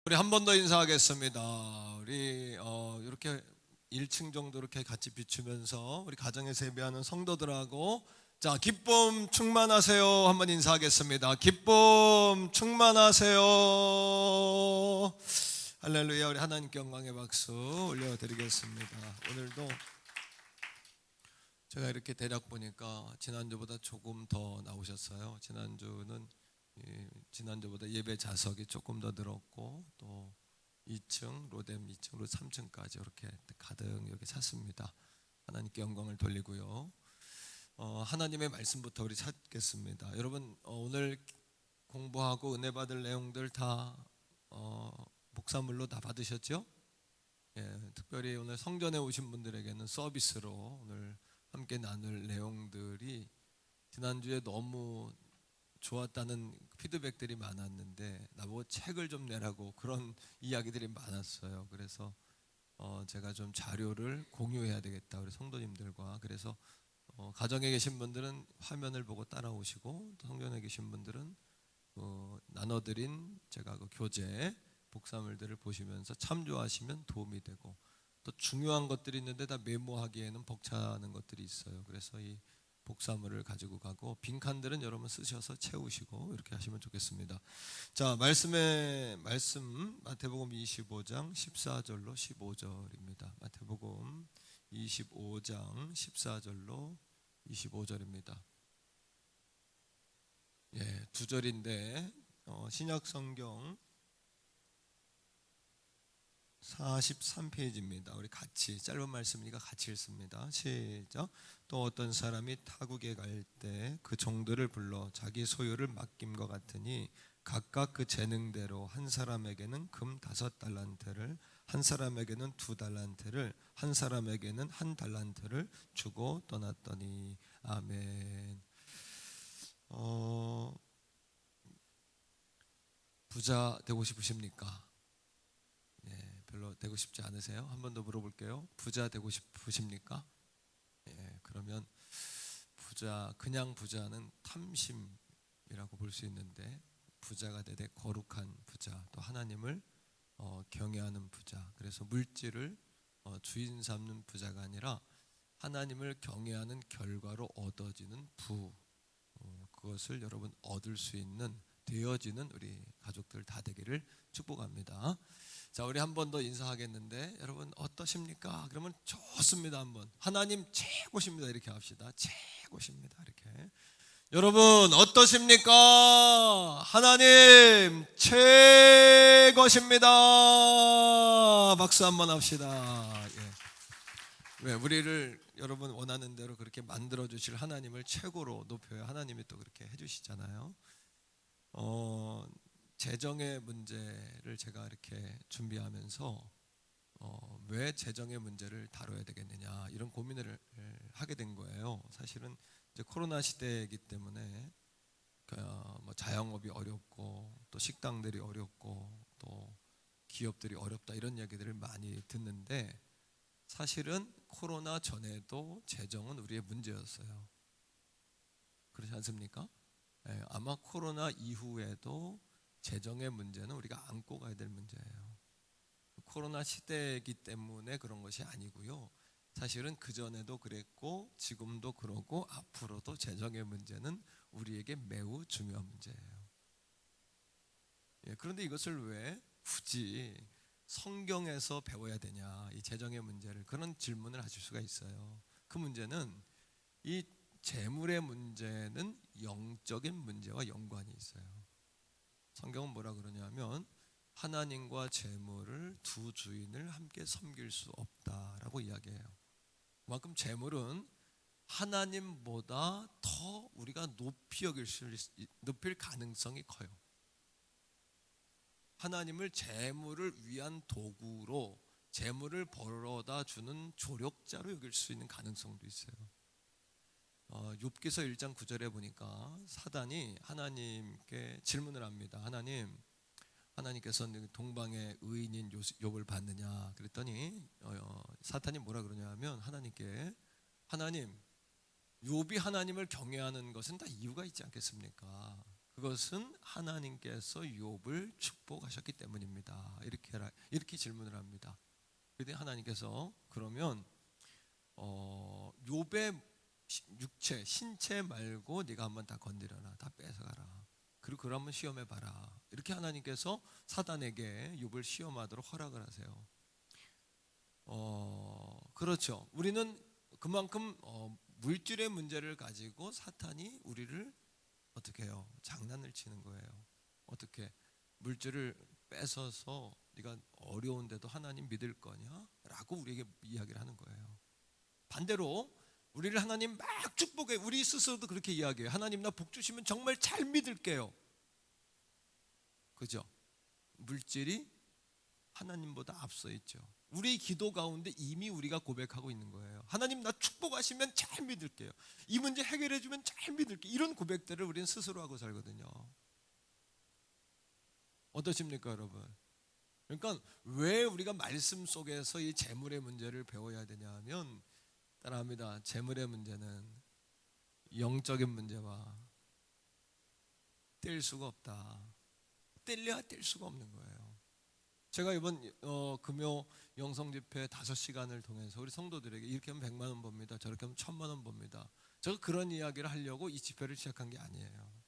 우리 한 번 더 인사하겠습니다. 우리 이렇게 1층 정도 이렇게 같이 비추면서 우리 가정에서 예배하는 성도들하고 자, 기쁨 충만하세요. 한번 인사하겠습니다. 기쁨 충만하세요. 할렐루야. 우리 하나님께 영광의 박수 올려드리겠습니다. 오늘도 제가 이렇게 대략 보니까 지난주보다 조금 더 나오셨어요. 지난주보다 예배 좌석이 조금 더 늘었고 또 2층 로뎀 2층으로 3층까지 이렇게 가득 여기 찼습니다. 하나님께 영광을 돌리고요. 하나님의 말씀부터 우리 찾겠습니다. 여러분 오늘 공부하고 은혜 받을 내용들 다 목사물로 다 받으셨죠? 예, 특별히 오늘 성전에 오신 분들에게는 서비스로 오늘 함께 나눌 내용들이 지난주에 너무 좋았다는 피드백들이 많았는데 나보고 책을 좀 내라고 그런 이야기들이 많았어요. 그래서 제가 좀 자료를 공유해야 되겠다 우리 성도님들과. 그래서 가정에 계신 분들은 화면을 보고 따라오시고 또 성전에 계신 분들은 나눠드린 제가 그 교재 복사물들을 보시면서 참조하시면 도움이 되고, 또 중요한 것들이 있는데 다 메모하기에는 벅차는 것들이 있어요. 그래서 이 복사물을 가지고 가고 빈칸들은 여러분 쓰셔서 채우시고 이렇게 하시면 좋겠습니다. 자, 말씀 마태복음 25장 14절로 15절입니다. 마태복음 25장 14절로 25절입니다. 예, 두 절인데 신약 성경 43페이지입니다. 우리 같이 짧은 말씀이니까 같이 읽습니다. 시작. 또 어떤 사람이 타국에 갈 때 그 종들을 불러 자기 소유를 맡김과 같으니 각각 그 재능대로 한 사람에게는 금 5달란트를, 한 사람에게는 2달란트를, 한 사람에게는 1달란트를 주고 떠났더니. 아멘. 부자 되고 싶으십니까? 별로 되고 싶지 않으세요? 한 번 더 물어볼게요. 부자 되고 싶으십니까? 예, 그러면 그냥 부자는 탐심이라고 볼 수 있는데, 부자가 되되 거룩한 부자, 또 하나님을 경외하는 부자. 그래서 물질을 주인 삼는 부자가 아니라 하나님을 경외하는 결과로 얻어지는 그것을 여러분 얻을 수 있는, 되어지는 우리 가족들 다 되기를 축복합니다. 자, 우리 한 번 더 인사하겠는데 여러분 어떠십니까? 그러면 좋습니다. 한번 하나님 최고십니다 이렇게 합시다. 최고십니다 이렇게. 여러분 어떠십니까? 하나님 최고십니다. 박수 한번 합시다. 예. 왜 우리를 여러분 원하는 대로 그렇게 만들어 주실 하나님을 최고로 높여야 하나님이 또 그렇게 해주시잖아요. 재정의 문제를 제가 이렇게 준비하면서 왜 재정의 문제를 다뤄야 되겠느냐 이런 고민을 하게 된 거예요. 사실은 이제 코로나 시대이기 때문에 뭐 자영업이 어렵고 또 식당들이 어렵고 또 기업들이 어렵다 이런 얘기들을 많이 듣는데, 사실은 코로나 전에도 재정은 우리의 문제였어요. 그렇지 않습니까? 네, 아마 코로나 이후에도 재정의 문제는 우리가 안고 가야 될 문제예요. 코로나 시대이기 때문에 그런 것이 아니고요. 사실은 그전에도 그랬고 지금도 그러고 앞으로도 재정의 문제는 우리에게 매우 중요한 문제예요. 예, 그런데 이것을 왜 굳이 성경에서 배워야 되냐, 이 재정의 문제를, 그런 질문을 하실 수가 있어요. 그 문제는, 이 재물의 문제는 영적인 문제와 연관이 있어요. 성경은 뭐라 그러냐면 하나님과 재물을 두 주인을 함께 섬길 수 없다라고 이야기해요. 그만큼 재물은 하나님보다 더 우리가 높일 가능성이 커요. 하나님을 재물을 위한 도구로, 재물을 벌어다 주는 조력자로 여길 수 있는 가능성도 있어요. 욥기서 1장 9절에 보니까 사단이 하나님께 질문을 합니다. 하나님께서 동방의 의인인 욥을 봤느냐 그랬더니 사탄이 뭐라 그러냐 하면 하나님께, 하나님, 욥이 하나님을 경외하는 것은 다 이유가 있지 않겠습니까? 그것은 하나님께서 욥을 축복하셨기 때문입니다. 이렇게 질문을 합니다. 그런데 하나님께서 그러면 욥의 육체, 신체 말고 네가 한번 다 건드려라, 다 뺏어가라. 그리고 그걸 한번 시험해봐라. 이렇게 하나님께서 사단에게 욥을 시험하도록 허락을 하세요. 그렇죠. 우리는 그만큼 물질의 문제를 가지고 사탄이 우리를 어떻게 해요? 장난을 치는 거예요. 어떻게 물질을 뺏어서 네가 어려운데도 하나님 믿을 거냐? 라고 우리에게 이야기를 하는 거예요. 반대로 우리를 하나님 막 축복해. 우리 스스로도 그렇게 이야기해요. 하나님 나 복 주시면 정말 잘 믿을게요. 그죠? 물질이 하나님보다 앞서 있죠. 우리 기도 가운데 이미 우리가 고백하고 있는 거예요. 하나님 나 축복하시면 잘 믿을게요. 이 문제 해결해 주면 잘 믿을게요. 이런 고백들을 우리는 스스로 하고 살거든요. 어떠십니까, 여러분? 그러니까 왜 우리가 말씀 속에서 이 재물의 문제를 배워야 되냐 하면, 따라합니다. 재물의 문제는 영적인 문제와 뗄 수가 없다. 뗄래야 뗄 수가 없는 거예요. 제가 이번 금요 영성 집회 5시간을 통해서 우리 성도들에게 이렇게 하면 100만 원 법니다. 저렇게 하면 1000만 원 법니다. 제가 그런 이야기를 하려고 이 집회를 시작한 게 아니에요.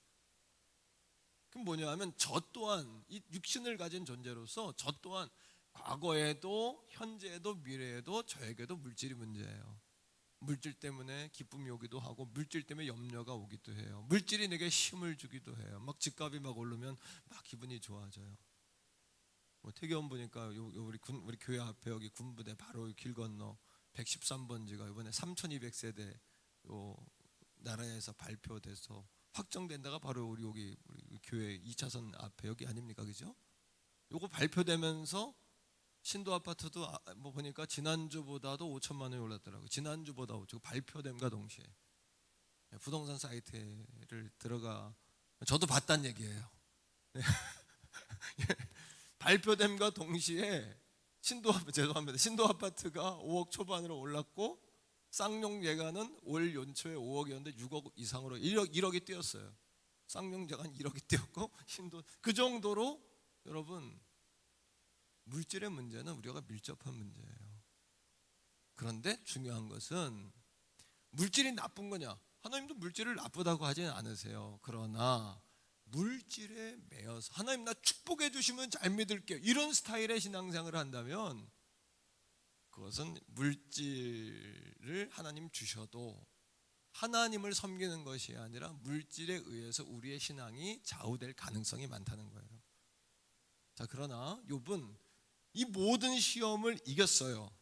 그럼 뭐냐 하면 저 또한 이 육신을 가진 존재로서 저 또한 과거에도 현재에도 미래에도 저에게도 물질이 문제예요. 물질 때문에 기쁨이 오기도 하고 물질 때문에 염려가 오기도 해요. 물질이 내게 힘을 주기도 해요. 막 집값이 막 오르면 막 기분이 좋아져요. 뭐 태교원 보니까 우리 교회 앞에 여기 군부대 바로 길 건너 113번지가 이번에 3,200세대 요 나라에서 발표돼서 확정된다가 바로 우리 교회 2차선 앞에 여기 아닙니까, 그죠? 요거 발표되면서 신도 아파트도 뭐 보니까 지난주보다도 5천만 원이 올랐더라고요. 지난주보다 5천. 발표됨과 동시에 부동산 사이트를 들어가 저도 봤단 얘기예요. 발표됨과 동시에 신도 아파트가 5억 초반으로 올랐고 쌍용 예가는 올 연초에 5억이었는데 6억 이상으로 1억이 뛰었어요. 쌍용 예가는 1억이 뛰었고 그 정도로 여러분 물질의 문제는 우리가 밀접한 문제예요. 그런데 중요한 것은 물질이 나쁜 거냐? 하나님도 물질을 나쁘다고 하지는 않으세요. 그러나 물질에 매여서 하나님 나 축복해 주시면 잘 믿을게요. 이런 스타일의 신앙생활을 한다면 그것은 물질을 하나님 주셔도 하나님을 섬기는 것이 아니라 물질에 의해서 우리의 신앙이 좌우될 가능성이 많다는 거예요. 자, 그러나 욥은 이 모든 시험을 이겼어요.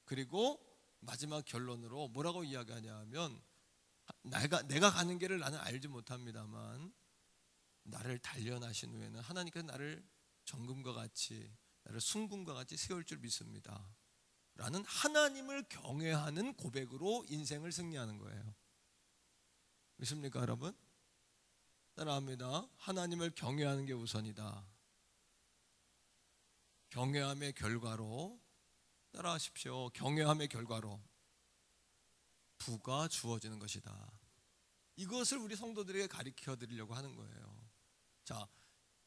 그리고 마지막 결론으로 뭐라고 이야기하냐 하면 내가 가는 길을 나는 알지 못합니다만 나를 단련하신 후에는 하나님께서 나를 정금과 같이 나를 순금과 같이 세울 줄 믿습니다 라는 하나님을 경외하는 고백으로 인생을 승리하는 거예요. 믿습니까, 여러분? 따라합니다. 하나님을 경외하는 게 우선이다. 경외함의 결과로 따라하십시오. 경외함의 결과로 부가 주어지는 것이다. 이것을 우리 성도들에게 가르쳐 드리려고 하는 거예요. 자,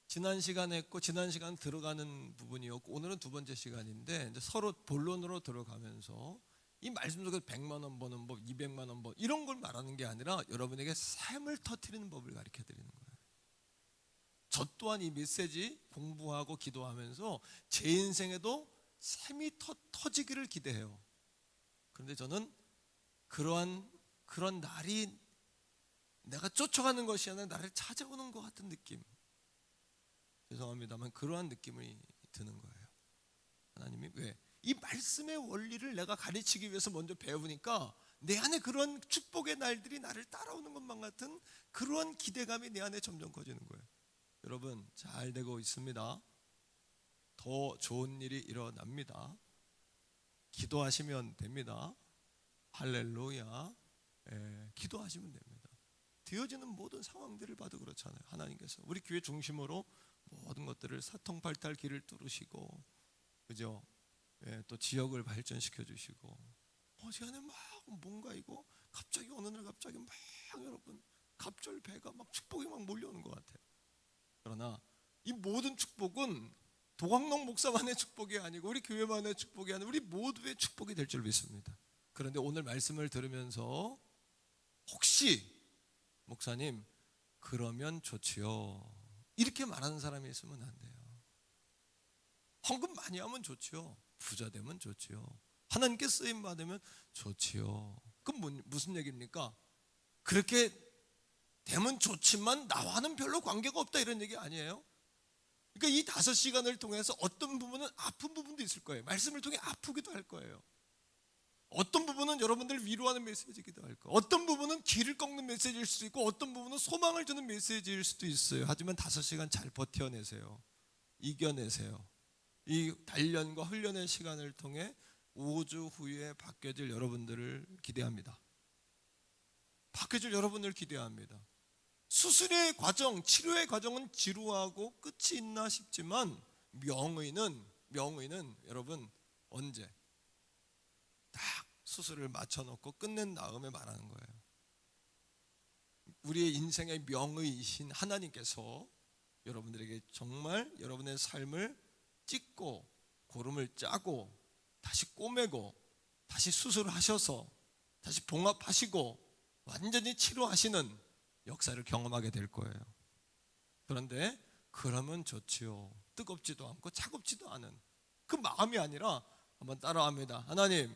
지난 시간에 했고 지난 시간 들어가는 부분이었고 오늘은 두 번째 시간인데 이제 서로 본론으로 들어가면서 이 말씀 속에서 100만 원 버는 법, 200만 원 버 이런 걸 말하는 게 아니라 여러분에게 샘을 터뜨리는 법을 가르쳐 드리는 거예요. 저 또한 이 메시지 공부하고 기도하면서 제 인생에도 샘이 터지기를 기대해요. 그런데 저는 그런 날이 내가 쫓아가는 것이 아니라 나를 찾아오는 것 같은 느낌, 죄송합니다만 그러한 느낌이 드는 거예요. 하나님이 왜? 이 말씀의 원리를 내가 가르치기 위해서 먼저 배우니까 내 안에 그런 축복의 날들이 나를 따라오는 것만 같은 그러한 기대감이 내 안에 점점 커지는 거예요. 여러분 잘 되고 있습니다. 더 좋은 일이 일어납니다. 기도하시면 됩니다. 할렐루야. 기도하시면 됩니다. 되어지는 모든 상황들을 봐도 그렇잖아요. 하나님께서 우리 교회 중심으로 모든 것들을 사통팔탈 길을 뚫으시고, 그죠? 또 지역을 발전시켜 주시고, 제 안에 막 뭔가 갑자기 어느 날 갑자기 막 여러분 갑절 배가 막 축복이 막 몰려오는 것 같아요. 그러나 이 모든 축복은 도광록 목사만의 축복이 아니고 우리 교회만의 축복이 아니고 우리 모두의 축복이 될 줄 믿습니다. 그런데 오늘 말씀을 들으면서 혹시 목사님 그러면 좋지요 이렇게 말하는 사람이 있으면 안 돼요. 헌금 많이 하면 좋지요. 부자 되면 좋지요. 하나님께 쓰임 받으면 좋지요. 그럼 무슨 얘기입니까? 그렇게 되면 좋지만 나와는 별로 관계가 없다 이런 얘기 아니에요? 그러니까 이 5시간을 통해서 어떤 부분은 아픈 부분도 있을 거예요. 말씀을 통해 아프기도 할 거예요. 어떤 부분은 여러분들을 위로하는 메시지이기도 할 거예요. 어떤 부분은 길을 꺾는 메시지일 수도 있고 어떤 부분은 소망을 주는 메시지일 수도 있어요. 하지만 5시간 잘 버텨내세요. 이겨내세요. 이 단련과 훈련의 시간을 통해 5주 후에 바뀌어질 여러분들을 기대합니다. 바뀌어질 여러분을 기대합니다. 수술의 과정, 치료의 과정은 지루하고 끝이 있나 싶지만 명의는 여러분 언제 딱 수술을 맞춰놓고 끝낸 다음에 말하는 거예요. 우리의 인생의 명의이신 하나님께서 여러분들에게 정말 여러분의 삶을 찢고 고름을 짜고 다시 꼬매고 다시 수술하셔서 다시 봉합하시고 완전히 치료하시는 역사를 경험하게 될 거예요. 그런데 그러면 좋지요. 뜨겁지도 않고 차갑지도 않은 그 마음이 아니라 한번 따라합니다. 하나님,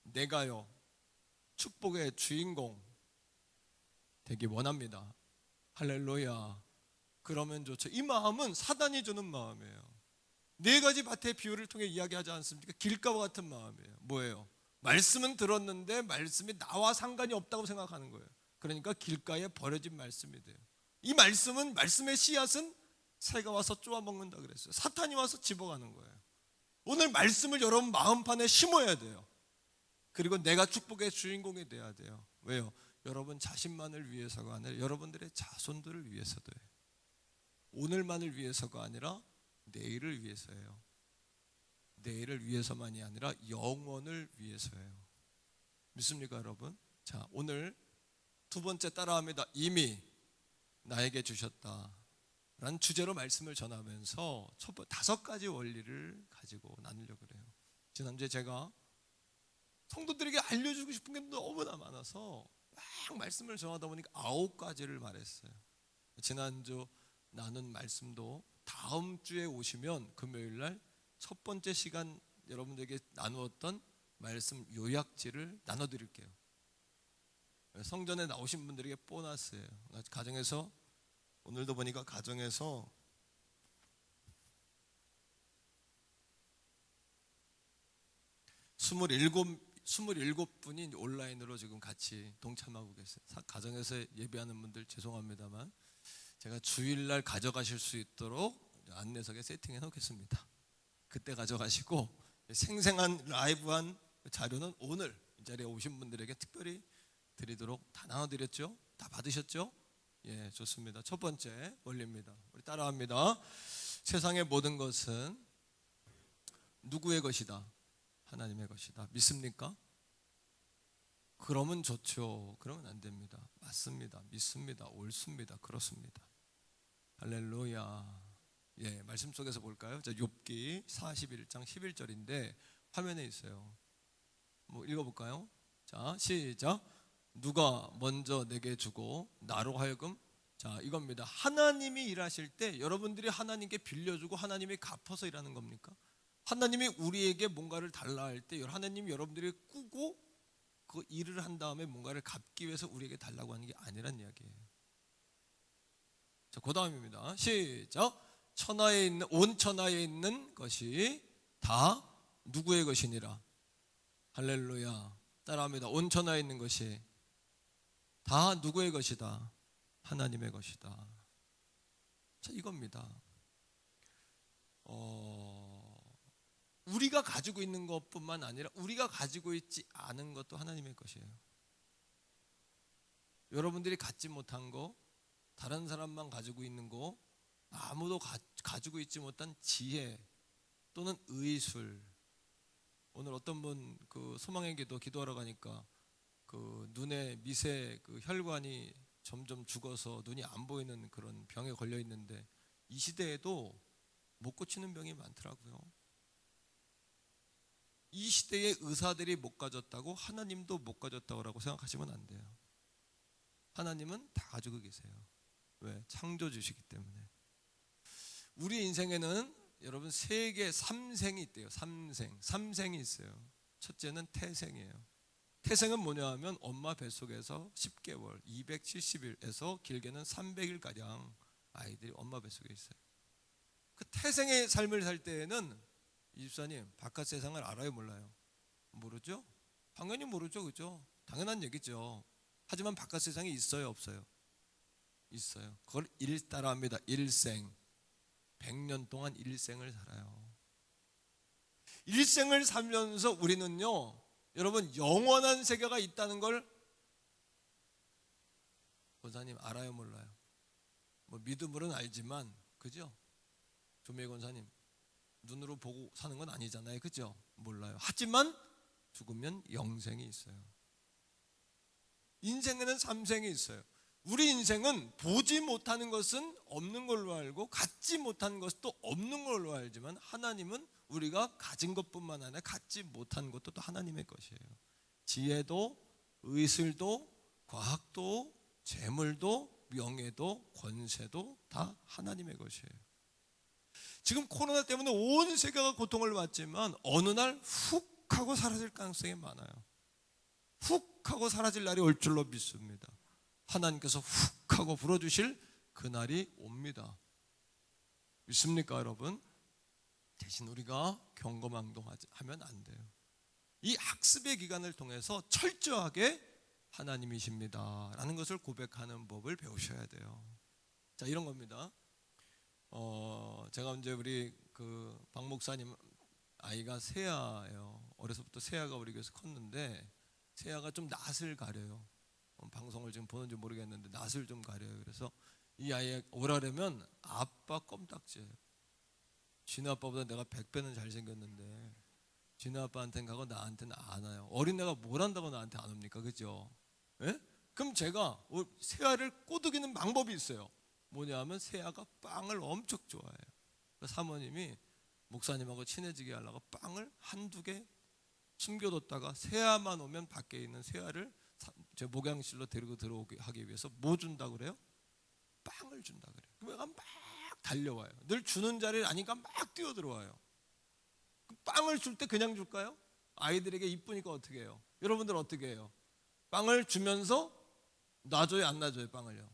내가요 축복의 주인공 되기 원합니다. 할렐루야. 그러면 좋죠. 이 마음은 사단이 주는 마음이에요. 4가지 밭의 비유를 통해 이야기하지 않습니까? 길가와 같은 마음이에요. 뭐예요? 말씀은 들었는데 말씀이 나와 상관이 없다고 생각하는 거예요. 그러니까 길가에 버려진 말씀이 돼요. 이 말씀은, 말씀의 씨앗은 새가 와서 쪼아 먹는다 그랬어요. 사탄이 와서 집어가는 거예요. 오늘 말씀을 여러분 마음판에 심어야 돼요. 그리고 내가 축복의 주인공이 돼야 돼요. 왜요? 여러분 자신만을 위해서가 아니라 여러분들의 자손들을 위해서도요. 오늘만을 위해서가 아니라 내일을 위해서예요. 내일을 위해서만이 아니라 영원을 위해서예요. 믿습니까 여러분? 자, 오늘 2번째 따라합니다. 이미 나에게 주셨다 라는 주제로 말씀을 전하면서 5가지 원리를 가지고 나누려고 그래요. 지난주에 제가 성도들에게 알려주고 싶은 게 너무나 많아서 막 말씀을 전하다 보니까 9가지를 말했어요. 지난주 나눈 말씀도 다음 주에 오시면 금요일날 1번째 시간 여러분들에게 나누었던 말씀 요약지를 나눠드릴게요. 성전에 나오신 분들에게 보너스예요. 가정에서 오늘도 보니까 가정에서 27분이 온라인으로 지금 같이 동참하고 계세요. 가정에서 예배하는 분들 죄송합니다만 제가 주일날 가져가실 수 있도록 안내석에 세팅해 놓겠습니다. 그때 가져가시고 생생한 라이브한 자료는 오늘 이 자리에 오신 분들에게 특별히 드리도록 다 나눠드렸죠? 다 받으셨죠? 예, 좋습니다. 1번째 원리입니다. 우리 따라합니다. 세상의 모든 것은 누구의 것이다? 하나님의 것이다. 믿습니까? 그러면 좋죠. 그러면 안 됩니다. 맞습니다. 믿습니다. 옳습니다. 그렇습니다. 할렐루야. 예, 말씀 속에서 볼까요? 자, 욥기 41장 11절인데 화면에 있어요. 뭐 읽어볼까요? 자, 시작. 누가 먼저 내게 주고 나로 하여금, 자 이겁니다. 하나님이 일하실 때 여러분들이 하나님께 빌려주고 하나님이 갚아서 일하는 겁니까? 하나님이 우리에게 뭔가를 달라 할 때 하나님이 여러분들이 꾸고 그 일을 한 다음에 뭔가를 갚기 위해서 우리에게 달라고 하는 게 아니란 이야기예요. 자, 그 다음입니다. 시작. 온 천하에 있는 것이 다 누구의 것이니라. 할렐루야. 따라합니다. 온 천하에 있는 것이 다 누구의 것이다? 하나님의 것이다. 자, 이겁니다. 우리가 가지고 있는 것뿐만 아니라 우리가 가지고 있지 않은 것도 하나님의 것이에요. 여러분들이 갖지 못한 거, 다른 사람만 가지고 있는 거, 아무도 가지고 있지 못한 지혜 또는 의술. 오늘 어떤 분 그 소망의 기도 기도하러 가니까 그 눈에 미세 그 혈관이 점점 죽어서 눈이 안 보이는 그런 병에 걸려 있는데 이 시대에도 못 고치는 병이 많더라고요. 이 시대의 의사들이 못 가졌다고 하나님도 못 가졌다고 생각하시면 안 돼요. 하나님은 다 가지고 계세요. 왜? 창조주시기 때문에. 우리 인생에는 여러분 세계 3생이 있대요. 3생이 있어요. 첫째는 태생이에요. 태생은 뭐냐 하면 엄마 뱃속에서 10개월, 270일에서 길게는 300일가량 아이들이 엄마 뱃속에 있어요. 그 태생의 삶을 살 때에는 이 집사님 바깥 세상을 알아요, 몰라요? 모르죠? 당연히 모르죠, 그죠? 당연한 얘기죠. 하지만 바깥 세상에 있어요, 없어요? 있어요. 그걸 일따라합니다. 일생. 100년 동안 일생을 살아요. 일생을 살면서 우리는요, 여러분 영원한 세계가 있다는 걸 권사님 알아요, 몰라요? 뭐 믿음으로는 알지만, 그죠? 조미애 권사님 눈으로 보고 사는 건 아니잖아요, 그죠? 몰라요. 하지만 죽으면 영생이 있어요. 인생에는 3생이 있어요. 우리 인생은 보지 못하는 것은 없는 걸로 알고 갖지 못하는 것도 없는 걸로 알지만 하나님은 우리가 가진 것뿐만 아니라 갖지 못한 것도 또 하나님의 것이에요. 지혜도 의술도 과학도 재물도 명예도 권세도 다 하나님의 것이에요. 지금 코로나 때문에 온 세계가 고통을 받지만 어느 날 훅 하고 사라질 가능성이 많아요. 훅 하고 사라질 날이 올 줄로 믿습니다. 하나님께서 훅 하고 불어주실 그날이 옵니다. 믿습니까, 여러분? 대신 우리가 경거망동하면 안 돼요. 이 학습의 기간을 통해서 철저하게 하나님이십니다 라는 것을 고백하는 법을 배우셔야 돼요. 자, 이런 겁니다. 제가 이제 우리 박 목사님 아이가 세아예요. 어려서부터 세아가 우리 교회에서 컸는데 세아가 좀 낯을 가려요. 방송을 지금 보는지 모르겠는데 낯을 좀 가려요. 그래서 이 아이가 오라려면 아빠 껌딱지예요. 진우 아빠보다 내가 100배는 잘생겼는데 진우 아빠한테는 가고 나한테는 안 와요. 어린애가 뭘 한다고 나한테 안 옵니까? 그죠? 예? 그럼 제가 세아를 꼬드기는 방법이 있어요. 뭐냐 하면 세아가 빵을 엄청 좋아해요. 사모님이 목사님하고 친해지게 하려고 빵을 한두 개 숨겨뒀다가 세아만 오면 밖에 있는 세아를 제 목양실로 데리고 들어오게 하기 위해서 뭐 준다 그래요? 빵을 준다 그래요. 그럼 애가 막 달려와요. 늘 주는 자리를 아니까 막 뛰어 들어와요. 빵을 줄 때 그냥 줄까요? 아이들에게 이쁘니까 어떻게 해요? 여러분들 어떻게 해요? 빵을 주면서 놔줘요, 안 놔줘요? 빵을요?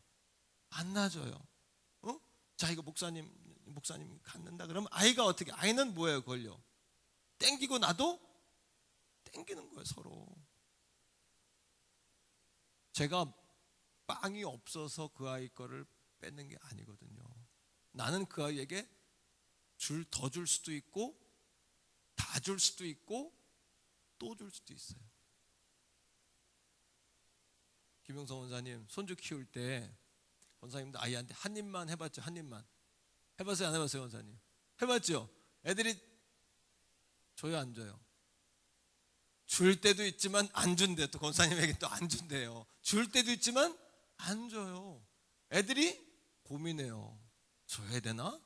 안 놔줘요. 자, 이거 목사님 갖는다 그러면 아이가 어떻게? 아이는 뭐예요, 그걸요? 땡기고 나도 땡기는 거예요, 서로. 제가 빵이 없어서 그 아이 거를 뺏는 게 아니거든요. 나는 그 아이에게 더 줄 수도 있고 다 줄 수도 있고 또 줄 수도 있어요. 김용성 원사님 손주 키울 때 원사님도 아이한테 한 입만 해봤죠? 한 입만 해봤어요? 안 해봤어요? 원사님 해봤죠? 애들이 줘요, 안 줘요? 줄 때도 있지만 안 준대요. 또 권사님에게 또 안 준대요. 줄 때도 있지만 안 줘요. 애들이 고민해요. 줘야 되나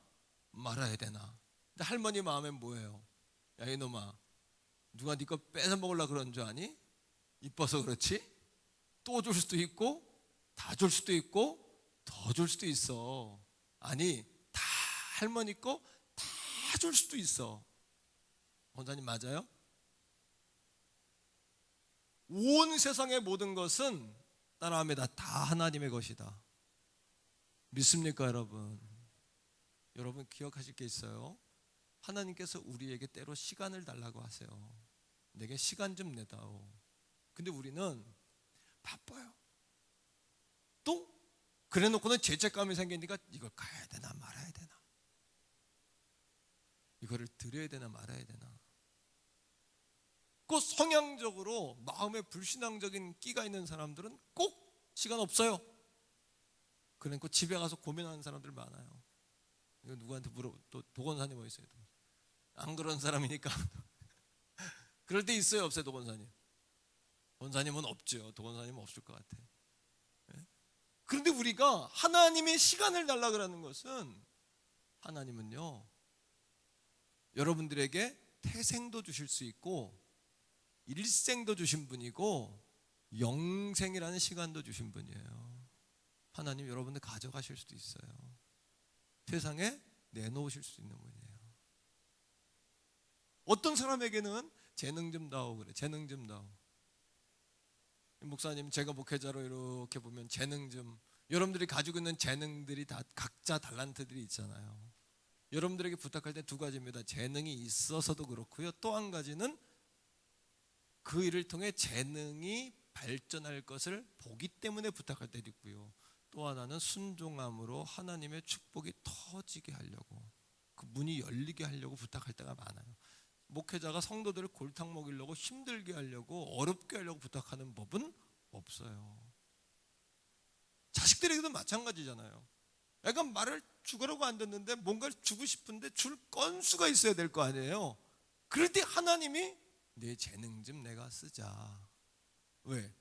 말아야 되나. 근데 할머니 마음엔 뭐예요? 야, 이놈아, 누가 네 거 뺏어 먹으려고 그런 줄 아니? 이뻐서 그렇지? 또 줄 수도 있고 다 줄 수도 있고 더 줄 수도 있어. 아니, 다 할머니 거 다 줄 수도 있어. 권사님 맞아요? 온 세상의 모든 것은 따라합니다. 다 하나님의 것이다. 믿습니까, 여러분? 여러분 기억하실 게 있어요. 하나님께서 우리에게 때로 시간을 달라고 하세요. 내게 시간 좀 내다오. 근데 우리는 바빠요. 또 그래 놓고는 죄책감이 생기니까 이걸 가야 되나 말아야 되나, 이거를 드려야 되나 말아야 되나. 꼭 성향적으로 마음에 불신앙적인 끼가 있는 사람들은 꼭 시간 없어요. 그러니까 집에 가서 고민하는 사람들 많아요. 이거 누구한테 또 도건사님 어디 있어요? 안 그런 사람이니까 그럴 때 있어요, 없어요? 도건사님? 도건사님은 없죠. 도건사님은 없을 것 같아요. 그런데 우리가 하나님의 시간을 달라 그러는 것은, 하나님은요 여러분들에게 태생도 주실 수 있고 일생도 주신 분이고 영생이라는 시간도 주신 분이에요. 하나님 여러분들 가져가실 수도 있어요. 세상에 내놓으실 수 있는 분이에요. 어떤 사람에게는 재능 좀 다오 그래. 재능 좀 다오. 목사님, 제가 목회자로 이렇게 보면 재능 좀, 여러분들이 가지고 있는 재능들이 다 각자 달란트들이 있잖아요. 여러분들에게 부탁할 때 두 가지입니다. 재능이 있어서도 그렇고요, 또 한 가지는 그 일을 통해 재능이 발전할 것을 보기 때문에 부탁할 때도 있고요, 또 하나는 순종함으로 하나님의 축복이 터지게 하려고, 그 문이 열리게 하려고 부탁할 때가 많아요. 목회자가 성도들을 골탕 먹이려고, 힘들게 하려고, 어렵게 하려고 부탁하는 법은 없어요. 자식들에게도 마찬가지잖아요. 애가 말을 죽으라고 안 듣는데 뭔가를 주고 싶은데 줄 건수가 있어야 될 거 아니에요. 그럴 때 하나님이 내 재능 좀 내가 쓰자. 왜?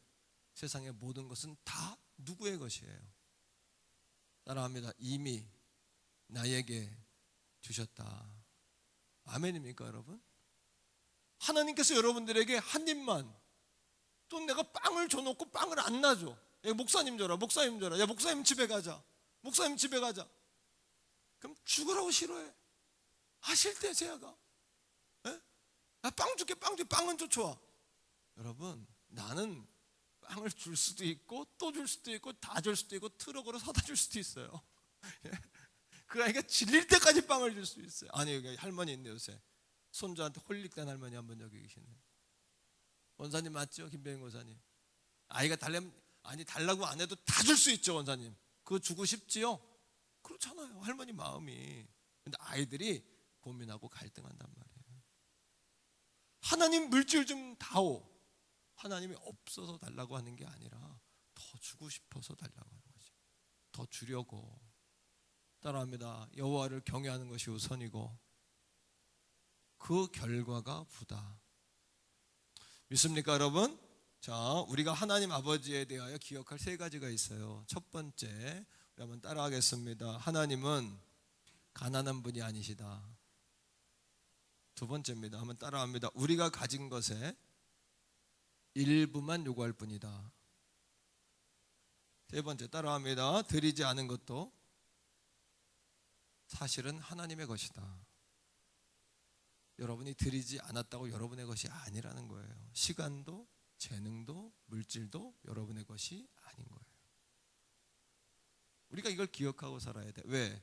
세상의 모든 것은 다 누구의 것이에요? 따라합니다. 이미 나에게 주셨다. 아멘입니까 여러분? 하나님께서 여러분들에게 한 입만, 또 내가 빵을 줘놓고 빵을 안 놔줘. 야, 목사님 줘라, 목사님 줘라. 야, 목사님 집에 가자, 목사님 집에 가자. 그럼 죽으라고 싫어해. 하실 때 제가 빵 줄게, 빵 줄게. 빵은 좋아. 여러분, 나는 빵을 줄 수도 있고 또 줄 수도 있고 다 줄 수도 있고 트럭으로 사다 줄 수도 있어요. 그 아이가 질릴 때까지 빵을 줄 수 있어요. 아니, 여기 할머니 있네 요새. 손주한테 홀릭된 할머니 한 분 여기 계시네요. 원사님 맞죠? 김병인 원사님. 아이가 달라면, 아니 달라고 안 해도 다 줄 수 있죠 원사님. 그거 주고 싶지요? 그렇잖아요, 할머니 마음이. 근데 아이들이 고민하고 갈등한단 말이에요. 하나님 물질 좀 다오. 하나님이 없어서 달라고 하는 게 아니라 더 주고 싶어서 달라고 하는 거지. 더 주려고. 따라합니다. 여호와를 경외하는 것이 우선이고 그 결과가 부다. 믿습니까 여러분? 자, 우리가 하나님 아버지에 대하여 기억할 세 가지가 있어요. 첫 번째, 우리 한번 따라하겠습니다. 하나님은 가난한 분이 아니시다. 두 번째입니다. 한번 따라합니다. 우리가 가진 것에 일부만 요구할 뿐이다. 세 번째, 따라합니다. 드리지 않은 것도 사실은 하나님의 것이다. 여러분이 드리지 않았다고 여러분의 것이 아니라는 거예요. 시간도 재능도 물질도 여러분의 것이 아닌 거예요. 우리가 이걸 기억하고 살아야 돼. 왜?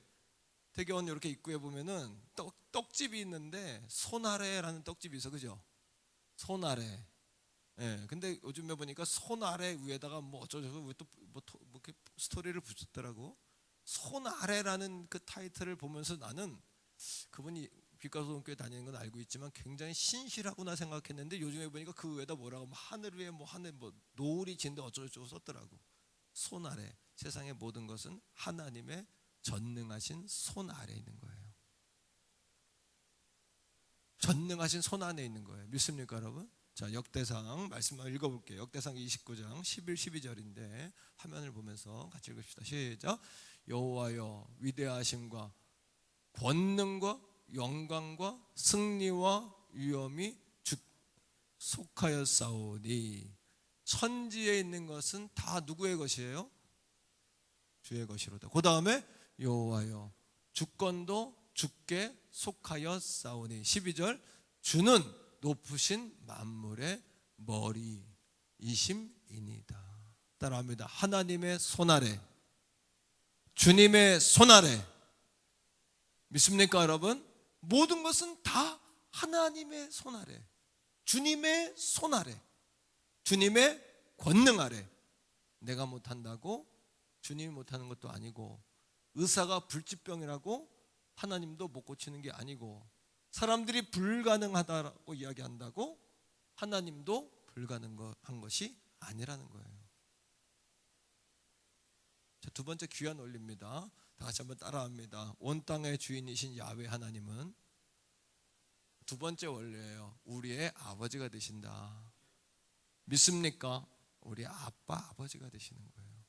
대개원 이렇게 입구에 보면은 떡집이 있는데 손아래라는 떡집이 있어, 그죠? 손아래. 예. 근데 요즘에 보니까 손아래 위에다가 뭐 어쩌고 뭐 이렇게 스토리를 붙였더라고. 손아래라는 그 타이틀을 보면서 나는 그분이 빛가소동교회 다니는 건 알고 있지만 굉장히 신실하구나 생각했는데, 요즘에 보니까 그 위에다 뭐라고 하늘 위에 뭐 하늘 뭐 노을이 진데 어쩌고저쩌고 썼더라고. 손 아래, 세상의 모든 것은 하나님의 전능하신 손 아래 있는 거예요. 전능하신 손 안에 있는 거예요. 믿습니까 여러분? 자, 역대상 말씀 한번 읽어볼게요. 역대상 29장 11, 12절인데 화면을 보면서 같이 읽읍시다. 시작. 여호와여, 위대하심과 권능과 영광과 승리와 위엄이 주 속하였사오니. 천지에 있는 것은 다 누구의 것이에요? 주의 것이로다. 그 다음에 여호와여, 주권도 주께 속하였사오니. 12절, 주는 높으신 만물의 머리이심이니이다. 따라합니다. 하나님의 손아래, 주님의 손아래. 믿습니까 여러분? 모든 것은 다 하나님의 손 아래, 주님의 손 아래, 주님의 권능 아래. 내가 못한다고 주님이 못하는 것도 아니고, 의사가 불치병이라고 하나님도 못 고치는 게 아니고, 사람들이 불가능하다고 이야기한다고 하나님도 불가능한 것이 아니라는 거예요. 자, 두 번째 귀한 원리입니다. 다 같이 한번 따라합니다. 온 땅의 주인이신 야훼 하나님은 두 번째 원리예요. 우리의 아버지가 되신다. 믿습니까? 우리 아빠, 아버지가 되시는 거예요.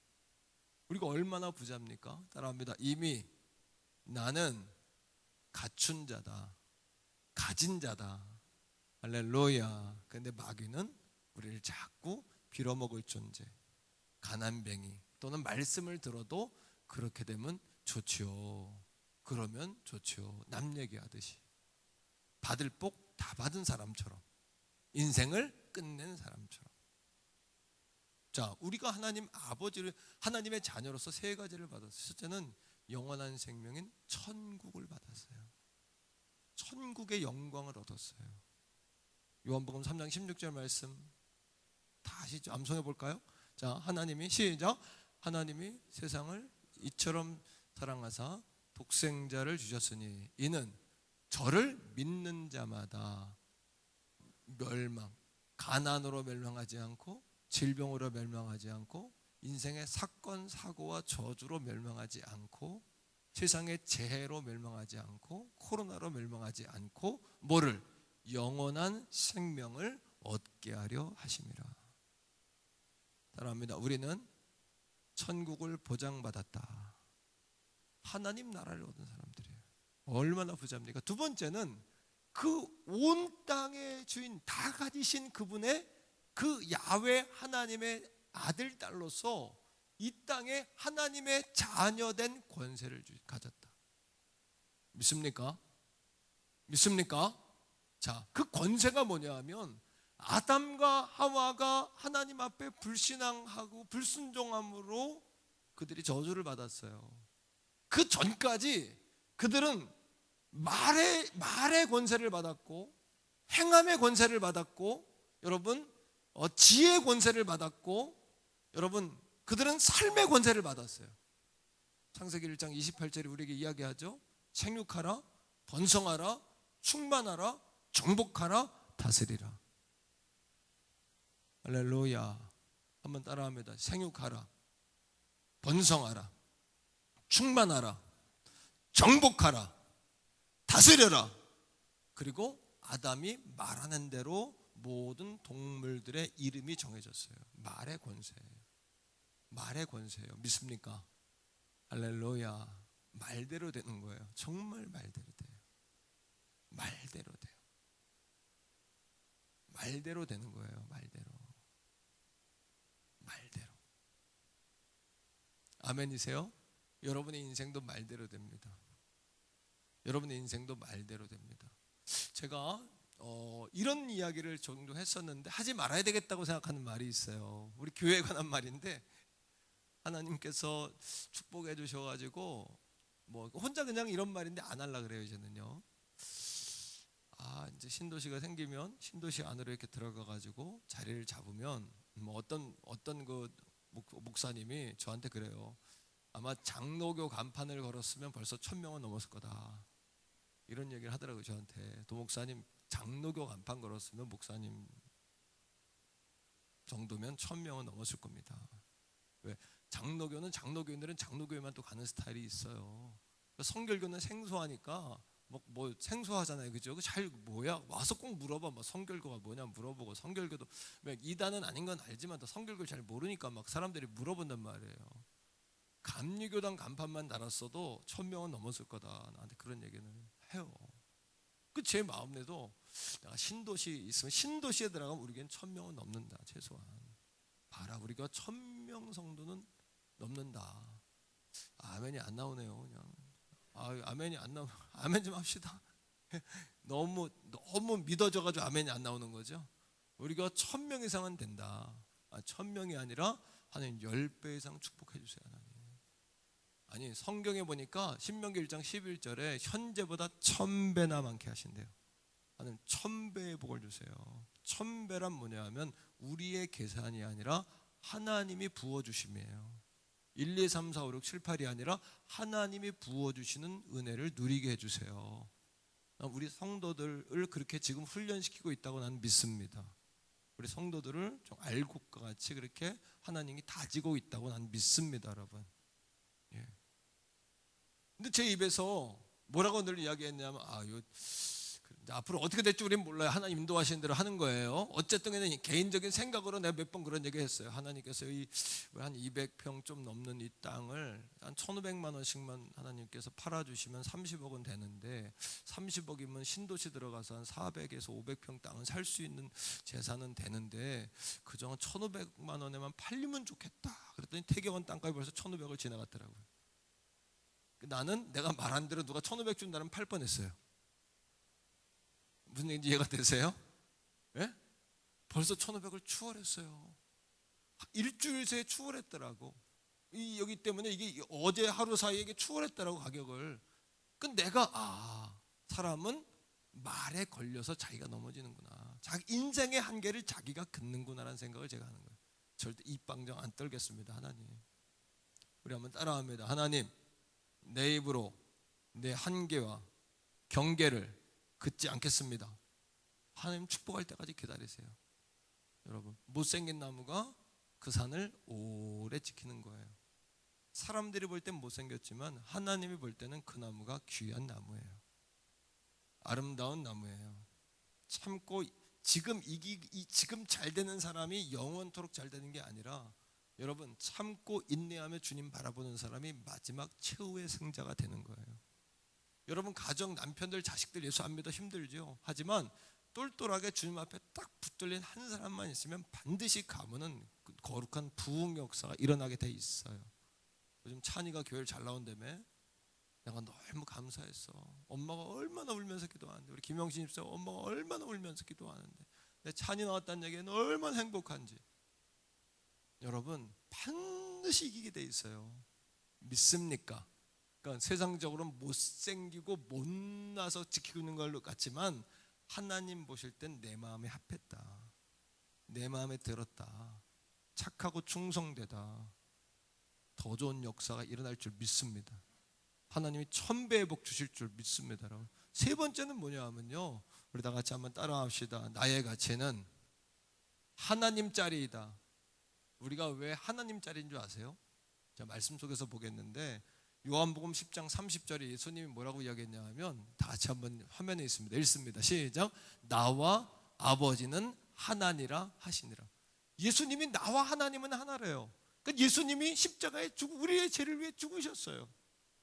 우리가 얼마나 부자입니까? 따라합니다. 이미 나는 갖춘 자다, 가진 자다. 할렐루야. 근데 마귀는 우리를 자꾸 빌어먹을 존재, 가난뱅이, 또는 말씀을 들어도 그렇게 되면 좋지요, 그러면 좋지요, 남 얘기하듯이 받을 복 다 받은 사람처럼, 인생을 끝낸 사람처럼. 자, 우리가 하나님 아버지를, 하나님의 자녀로서 세 가지를 받았어요. 첫째는 영원한 생명인 천국을 받았어요. 천국의 영광을 얻었어요. 요한복음 3장 16절 말씀 다시 암송해 볼까요? 자, 하나님이 시작. 하나님이 세상을 이처럼 사랑하사 독생자를 주셨으니 이는 저를 믿는 자마다 멸망, 가난으로 멸망하지 않고, 질병으로 멸망하지 않고, 인생의 사건 사고와 저주로 멸망하지 않고, 세상의 재해로 멸망하지 않고, 코로나로 멸망하지 않고, 뭐를? 영원한 생명을 얻게 하려 하심이라. 따라합니다. 우리는 천국을 보장받았다. 하나님 나라를 얻은 사람들이에요. 얼마나 부자입니까? 두 번째는 그 온 땅의 주인, 다 가지신 그분의 그 야훼 하나님의 아들, 딸로서 이 땅에 하나님의 자녀된 권세를 가졌다. 믿습니까? 믿습니까? 자, 그 권세가 뭐냐 하면 아담과 하와가 하나님 앞에 불신앙하고 불순종함으로 그들이 저주를 받았어요. 그 전까지 그들은 말의 권세를 받았고, 행함의 권세를 받았고, 여러분 지혜의 권세를 받았고, 여러분 그들은 삶의 권세를 받았어요. 창세기 1장 28절이 우리에게 이야기하죠. 생육하라, 번성하라, 충만하라, 정복하라, 다스리라. 할렐루야. 한번 따라합니다. 생육하라, 번성하라, 충만하라, 정복하라, 다스려라. 그리고 아담이 말하는 대로 모든 동물들의 이름이 정해졌어요. 말의 권세예요. 말의 권세예요. 믿습니까? 할렐루야. 말대로 되는 거예요. 정말 말대로 돼요. 말대로 돼요. 말대로 되는 거예요. 말대로. 말대로. 아멘이세요? 여러분의 인생도 말대로 됩니다. 여러분의 인생도 말대로 됩니다. 제가 이런 이야기를 종종 했었는데 하지 말아야 되겠다고 생각하는 말이 있어요. 우리 교회에 관한 말인데, 하나님께서 축복해 주셔가지고 뭐 혼자 그냥 이런 말인데 안 하려고 그래요. 이제는요. 이제 신도시가 생기면 신도시 안으로 이렇게 들어가가지고 자리를 잡으면 뭐 어떤 그 목사님이 저한테 그래요. 아마 장로교 간판을 걸었으면 벌써 1000명은 넘었을 거다. 이런 얘기를 하더라고요. 저한테. 도목사님 장로교 간판 걸었으면 목사님 정도면 1000명은 넘었을 겁니다. 왜? 장로교는 장로교인들은 장로교에만 또 가는 스타일이 있어요. 성결교는 생소하니까 뭐 생소하잖아요, 그죠? 잘 뭐야? 와서 꼭 물어봐. 뭐 성결교가 뭐냐 물어보고, 성결교도 이단은 아닌 건 알지만 또 성결교 잘 모르니까 막 사람들이 물어본단 말이에요. 감리교단 간판만 달았어도 1000명은 넘었을 거다. 나한테 그런 얘기는 해요. 그 제 마음에도 내가 신도시 있으면 신도시에 들어가면 우리겐 1000명은 넘는다. 최소한. 봐라, 우리가 1000명 정도는 넘는다. 아멘이 안 나오네요. 그냥. 아멘이 안 나오면 아멘 좀 합시다. 너무 믿어져가지고 아멘이 안 나오는 거죠. 우리가 1000명 이상은 된다. 1000명이 아니라 하나님 10배 이상 축복해 주세요. 하나님. 아니, 성경에 보니까 신명기 1장 11절에 현재보다 1000배나 많게 하신대요. 하나님 1000배의 복을 주세요. 1000배란 뭐냐 하면 우리의 계산이 아니라 하나님이 부어주심이에요. 1, 2, 3, 4, 5, 6, 7, 8이 아니라 하나님이 부어주시는 은혜를 누리게 해주세요. 우리 성도들을 그렇게 지금 훈련시키고 있다고 나는 믿습니다. 우리 성도들을 좀 알곡과 같이 그렇게 하나님이 다지고 있다고 나는 믿습니다, 여러분. 예. 근데 제 입에서 뭐라고 늘 이야기했냐면 앞으로 어떻게 될지 우리는 몰라요. 하나님 인도하시는 대로 하는 거예요. 어쨌든 개인적인 생각으로 내가 몇 번 그런 얘기 했어요. 하나님께서 한 200평 좀 넘는 이 땅을 한 1,500만 원씩만 하나님께서 팔아주시면 30억은 되는데, 30억이면 신도시 들어가서 한 400에서 500평 땅은 살 수 있는 재산은 되는데, 그저 1,500만 원에만 팔리면 좋겠다. 그랬더니 태경원 땅값이 벌써 1,500을 지나갔더라고요. 나는 내가 말한 대로 누가 1,500 준다면 팔 뻔했어요. 무슨 얘기인지 이해가 되세요? 예? 벌써 1,500을 추월했어요. 일주일 새에 추월했더라고. 여기 때문에 이게 어제 하루 사이에 이게 추월했더라고, 가격을. 내가 사람은 말에 걸려서 자기가 넘어지는구나. 자기 인생의 한계를 자기가 긋는구나라는 생각을 제가 하는 거예요. 절대 입방정 안 떨겠습니다. 하나님, 우리 한번 따라합니다. 하나님, 내 입으로 내 한계와 경계를 긋지 않겠습니다. 하나님 축복할 때까지 기다리세요. 여러분, 못생긴 나무가 그 산을 오래 지키는 거예요. 사람들이 볼 땐 못생겼지만 하나님이 볼 때는 그 나무가 귀한 나무예요. 아름다운 나무예요. 참고 지금 지금 잘 되는 사람이 영원토록 잘 되는 게 아니라, 여러분, 참고 인내하며 주님 바라보는 사람이 마지막 최후의 승자가 되는 거예요. 여러분, 가정, 남편들, 자식들 예수 안 믿어 힘들죠. 하지만 똘똘하게 주님 앞에 딱 붙들린 한 사람만 있으면 반드시 가문은 거룩한 부흥 역사가 일어나게 돼 있어요. 요즘 찬이가 교회를 잘 나온다며. 내가 너무 감사했어. 엄마가 얼마나 울면서 기도하는데, 우리 김영신 집사 엄마가 얼마나 울면서 기도하는데, 내 찬이 나왔다는 얘기는 얼마나 행복한지. 여러분, 반드시 이기게 돼 있어요. 믿습니까? 그러니까 세상적으로 못생기고 못나서 지키고 있는 걸로 같지만, 하나님 보실 땐 내 마음에 합했다, 내 마음에 들었다, 착하고 충성되다, 더 좋은 역사가 일어날 줄 믿습니다. 하나님이 1000배의 복 주실 줄 믿습니다. 세 번째는 뭐냐 하면요, 우리 다 같이 한번 따라합시다. 나의 가치는 하나님짜리이다. 우리가 왜 하나님짜리인 줄 아세요? 자, 말씀 속에서 보겠는데, 요한복음 10장 30절에 예수님이 뭐라고 이야기했냐 하면, 다 같이 한번 화면에 있습니다. 읽습니다. 시작. 나와 아버지는 하나니라 하시니라. 예수님이 나와 하나님은 하나래요. 그러니까 예수님이 십자가에 우리의 죄를 위해 죽으셨어요.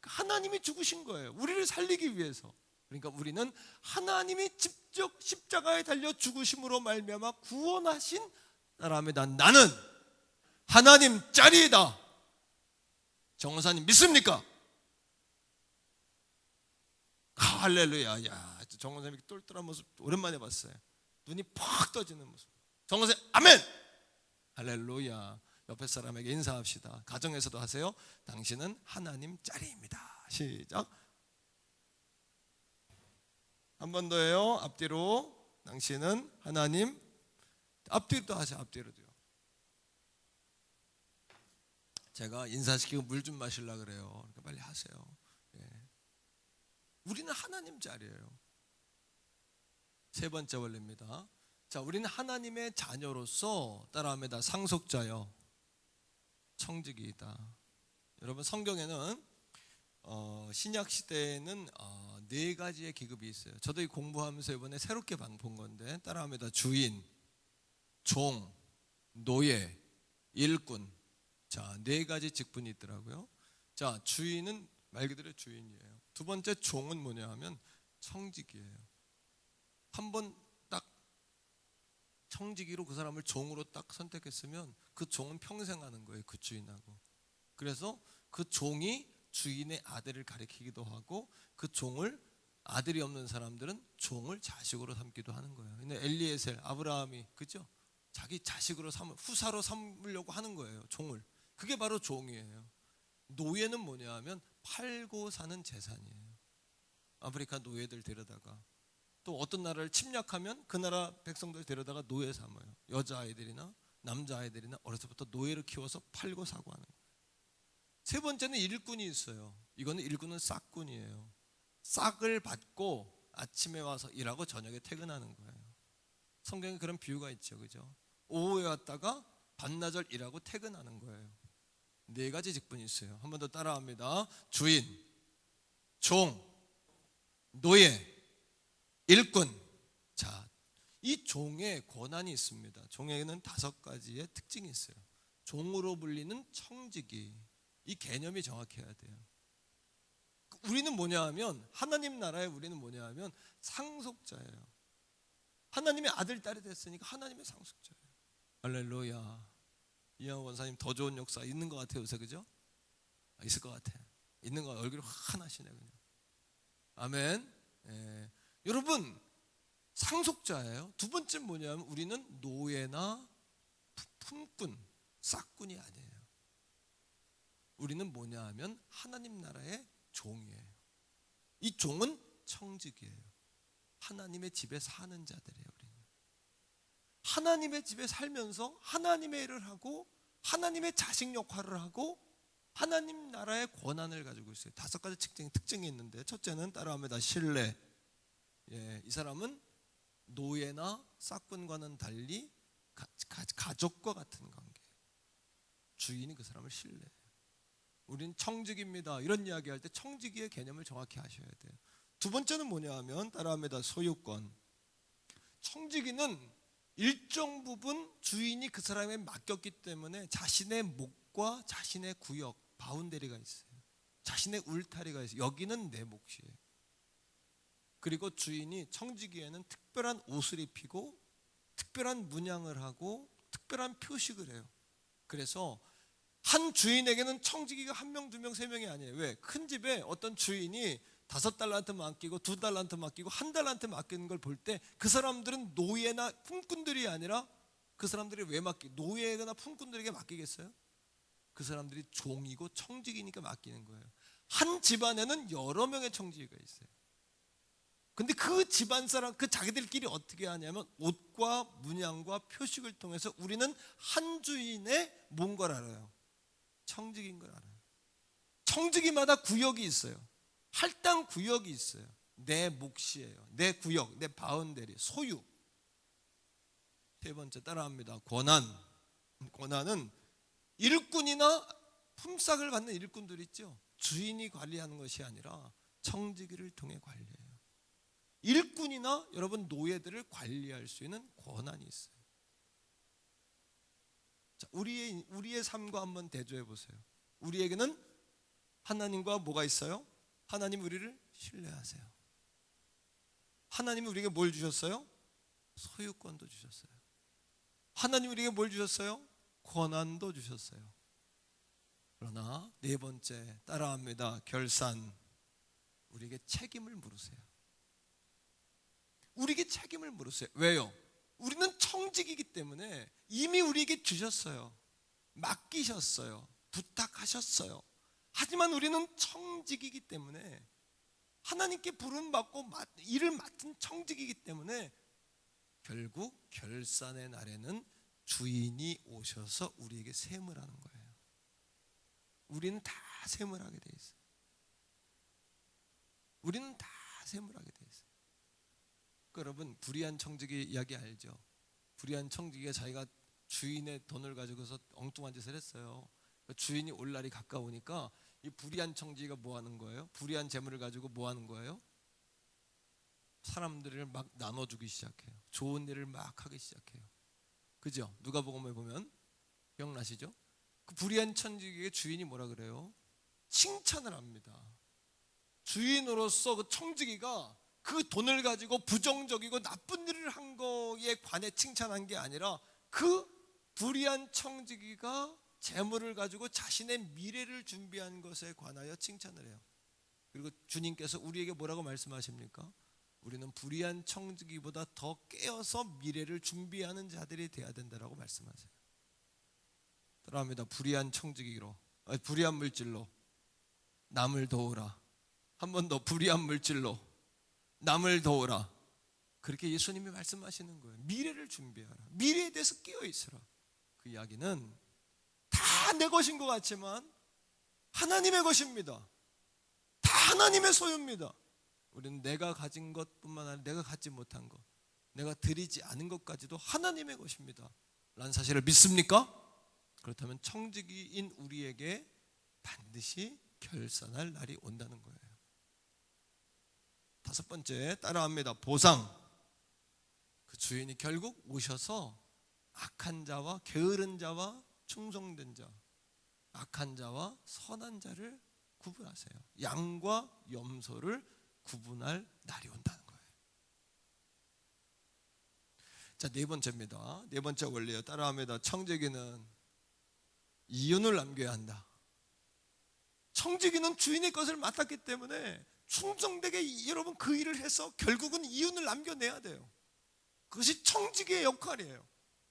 하나님이 죽으신 거예요, 우리를 살리기 위해서. 그러니까 우리는 하나님이 직접 십자가에 달려 죽으심으로 말미암아 구원하신 사람이다. 나는 하나님짜리이다. 정원사님 믿습니까? 할렐루야. 야, 정원사님 똘똘한 모습 오랜만에 봤어요. 눈이 팍 떠지는 모습. 정원사님 아멘. 할렐루야. 옆에 사람에게 인사합시다. 가정에서도 하세요. 당신은 하나님짜리입니다. 시작. 한 번 더요. 앞뒤로. 당신은 하나님. 앞뒤로 하세요. 앞뒤로도요. 제가 인사시키고 물 좀 마시려고 그래요. 그러니까 빨리 하세요. 예. 우리는 하나님짜리예요. 세 번째 원리입니다. 자, 우리는 하나님의 자녀로서, 따라합니다, 상속자요, 청지기이다. 여러분, 성경에는 신약 시대에는 네 가지의 계급이 있어요. 저도 이 공부하면서 이번에 새롭게 본 건데, 따라합니다. 주인, 종, 노예, 일꾼. 자, 네 가지 직분이 있더라고요. 자, 주인은 말 그대로 주인이에요. 두 번째 종은 뭐냐 하면 청지기예요. 한번 딱 청지기로 그 사람을 종으로 딱 선택했으면 그 종은 평생 하는 거예요, 그 주인하고. 그래서 그 종이 주인의 아들을 가리키기도 하고, 그 종을, 아들이 없는 사람들은 종을 자식으로 삼기도 하는 거예요. 근데 엘리에셀, 아브라함이, 그죠? 자기 자식으로 후사로 삼으려고 하는 거예요, 종을. 그게 바로 종이에요. 노예는 뭐냐 하면 팔고 사는 재산이에요. 아프리카 노예들 데려다가, 또 어떤 나라를 침략하면 그 나라 백성들 데려다가 노예 삼아요. 여자아이들이나 남자아이들이나 어려서부터 노예를 키워서 팔고 사고 하는 거예요. 세 번째는 일꾼이 있어요. 이거는 일꾼은 싹꾼이에요. 싹을 받고 아침에 와서 일하고 저녁에 퇴근하는 거예요. 성경에 그런 비유가 있죠, 그죠? 오후에 왔다가 반나절 일하고 퇴근하는 거예요. 네 가지 직분이 있어요. 한 번 더 따라합니다. 주인, 종, 노예, 일꾼. 자, 이 종의 권한이 있습니다. 종에게는 5가지의 특징이 있어요. 종으로 불리는 청지기, 이 개념이 정확해야 돼요. 우리는 뭐냐 하면, 하나님 나라에 우리는 뭐냐 하면 상속자예요. 하나님의 아들 딸이 됐으니까 하나님의 상속자예요. 할렐루야. 이양 원사님 더 좋은 역사 있는 것 같아요 요새, 그죠? 있을 것 같아. 있는 거 얼굴이 환하시네 그냥. 아멘. 예. 여러분, 상속자예요. 두 번째 뭐냐면 우리는 노예나 품꾼, 싹꾼이 아니에요. 우리는 뭐냐 하면 하나님 나라의 종이에요. 이 종은 청직이에요. 하나님의 집에 사는 자들이에요. 우리는 하나님의 집에 살면서 하나님의 일을 하고 하나님의 자식 역할을 하고 하나님 나라의 권한을 가지고 있어요. 5가지 특징이 있는데, 첫째는 따라합니다. 신뢰. 예, 이 사람은 노예나 싹꾼과는 달리 가족과 같은 관계. 주인이 그 사람을 신뢰해요. 우린 청직입니다. 이런 이야기할 때 청직의 개념을 정확히 아셔야 돼요. 두 번째는 뭐냐 하면 따라합니다. 소유권. 청지기는 일정 부분 주인이 그 사람에 맡겼기 때문에 자신의 몫과 자신의 구역, 바운더리가 있어요. 자신의 울타리가 있어요. 여기는 내 몫이에요. 그리고 주인이 청지기에는 특별한 옷을 입히고 특별한 문양을 하고 특별한 표식을 해요. 그래서 한 주인에게는 청지기가 1명, 2명, 3명이 아니에요. 왜? 큰 집에 어떤 주인이 5달란트 맡기고 2달란트 맡기고 1달란트 맡기는 걸 볼 때 그 사람들은 노예나 품꾼들이 아니라 그 사람들이 왜 노예나 품꾼들에게 맡기겠어요? 그 사람들이 종이고 청지기니까 맡기는 거예요. 한 집안에는 여러 명의 청지기가 있어요. 근데 그 집안 사람, 그 자기들끼리 어떻게 하냐면 옷과 문양과 표식을 통해서 우리는 한 주인의 뭔가를 알아요. 청지기인 걸 알아요. 청지기마다 구역이 있어요. 할당 구역이 있어요. 내 몫이에요. 내 구역, 내 바운더리, 소유. 세 번째 따라합니다. 권한. 권한은 일꾼이나 품삯을 받는 일꾼들 있죠. 주인이 관리하는 것이 아니라 청지기를 통해 관리해요. 일꾼이나 여러분 노예들을 관리할 수 있는 권한이 있어요. 자, 우리의 삶과 한번 대조해 보세요. 우리에게는 하나님과 뭐가 있어요? 하나님 우리를 신뢰하세요. 하나님이 우리에게 뭘 주셨어요? 소유권도 주셨어요. 하나님 우리에게 뭘 주셨어요? 권한도 주셨어요. 그러나 네 번째 따라합니다. 결산. 우리에게 책임을 물으세요. 우리에게 책임을 물으세요. 왜요? 우리는 청직이기 때문에 이미 우리에게 주셨어요. 맡기셨어요. 부탁하셨어요. 하지만 우리는 청직이기 때문에 하나님께 부름받고 일을 맡은 청직이기 때문에 결국 결산의 날에는 주인이 오셔서 우리에게 셈을 하는 거예요. 우리는 다 셈을 하게 돼 있어요. 우리는 다 셈을 하게 돼 있어요. 여러분, 불의한 청지기 이야기 알죠? 불의한 청지기가 자기가 주인의 돈을 가지고서 엉뚱한 짓을 했어요. 주인이 올 날이 가까우니까 이 불의한 청지기가 뭐 하는 거예요? 불의한 재물을 가지고 뭐 하는 거예요? 사람들을 막 나눠주기 시작해요. 좋은 일을 막 하기 시작해요. 그죠? 누가복음에 보면 기억나시죠? 그 불의한 청지기의 주인이 뭐라 그래요? 칭찬을 합니다. 주인으로서 그 청지기가 그 돈을 가지고 부정적이고 나쁜 일을 한 거에 관해 칭찬한 게 아니라 그 불의한 청지기가 재물을 가지고 자신의 미래를 준비한 것에 관하여 칭찬을 해요. 그리고 주님께서 우리에게 뭐라고 말씀하십니까? 우리는 불의한 청지기보다 더 깨어서 미래를 준비하는 자들이 돼야 된다라고 말씀하세요. 따라합니다. 불의한 청지기로, 불의한 물질로 남을 도우라. 한 번 더, 불의한 물질로 남을 도우라. 그렇게 예수님이 말씀하시는 거예요. 미래를 준비하라. 미래에 대해서 깨어 있으라. 그 이야기는 다 내 것인 것 같지만 하나님의 것입니다. 다 하나님의 소유입니다. 우리는 내가 가진 것뿐만 아니라 내가 갖지 못한 것, 내가 드리지 않은 것까지도 하나님의 것입니다 라는 사실을 믿습니까? 그렇다면 청지기인 우리에게 반드시 결산할 날이 온다는 거예요. 다섯 번째 따라합니다. 보상. 그 주인이 결국 오셔서 악한 자와 게으른 자와 충성된 자, 악한 자와 선한 자를 구분하세요. 양과 염소를 구분할 날이 온다는 거예요. 자, 네 번째입니다. 네 번째 원리요. 따라합니다. 청지기는 이윤을 남겨야 한다. 청지기는 주인의 것을 맡았기 때문에 충성되게 여러분 그 일을 해서 결국은 이윤을 남겨내야 돼요. 그것이 청지기의 역할이에요.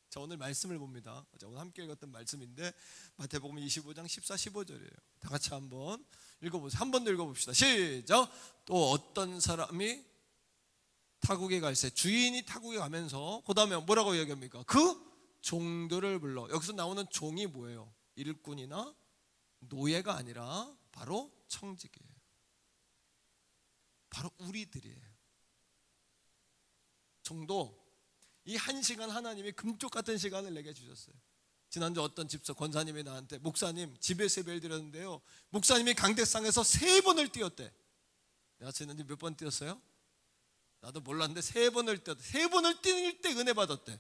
자, 오늘 말씀을 봅니다. 자, 오늘 함께 읽었던 말씀인데 마태복음 25장 14, 15절이에요. 다 같이 한번 읽어보세요. 한 번 더 읽어봅시다. 시작. 또 어떤 사람이 타국에 갈새, 주인이 타국에 가면서 그 다음에 뭐라고 얘기합니까? 그 종들을 불러. 여기서 나오는 종이 뭐예요? 일꾼이나 노예가 아니라 바로 청직이에요. 바로 우리들이에요. 종도 이 한 시간 하나님이 금쪽 같은 시간을 내게 주셨어요. 지난주 어떤 집사 권사님이 나한테 목사님 집에서 예배를 드렸는데요, 목사님이 강대상에서 3번을 뛰었대. 내가 지난주 몇 번 뛰었어요? 나도 몰랐는데 3번을 뛰었대. 3번을 뛰는 때 은혜 받았대.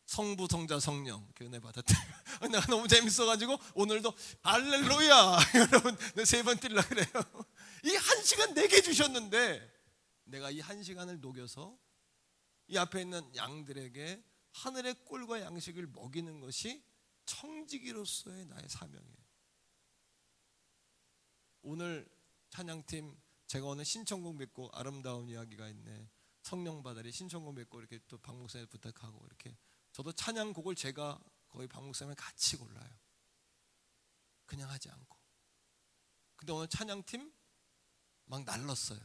성부, 성자, 성령 그 은혜 받았대. 내가 너무 재밌어가지고 오늘도 할렐루야 여러분, 내 3번 뛰려고 그래요. 이 한 시간 내게 주셨는데 내가 이 한 시간을 녹여서 이 앞에 있는 양들에게 하늘의 꿀과 양식을 먹이는 것이 청지기로서의 나의 사명이에요. 오늘 찬양팀 제가 오늘 신청곡 맺고 아름다운 이야기가 있네, 성령 바다리 신청곡 맺고 이렇게 또 박 목사님 부탁하고 이렇게 저도 찬양곡을 제가 거의 박 목사님을 같이 골라요. 그냥 하지 않고. 근데 오늘 찬양팀 막 날랐어요.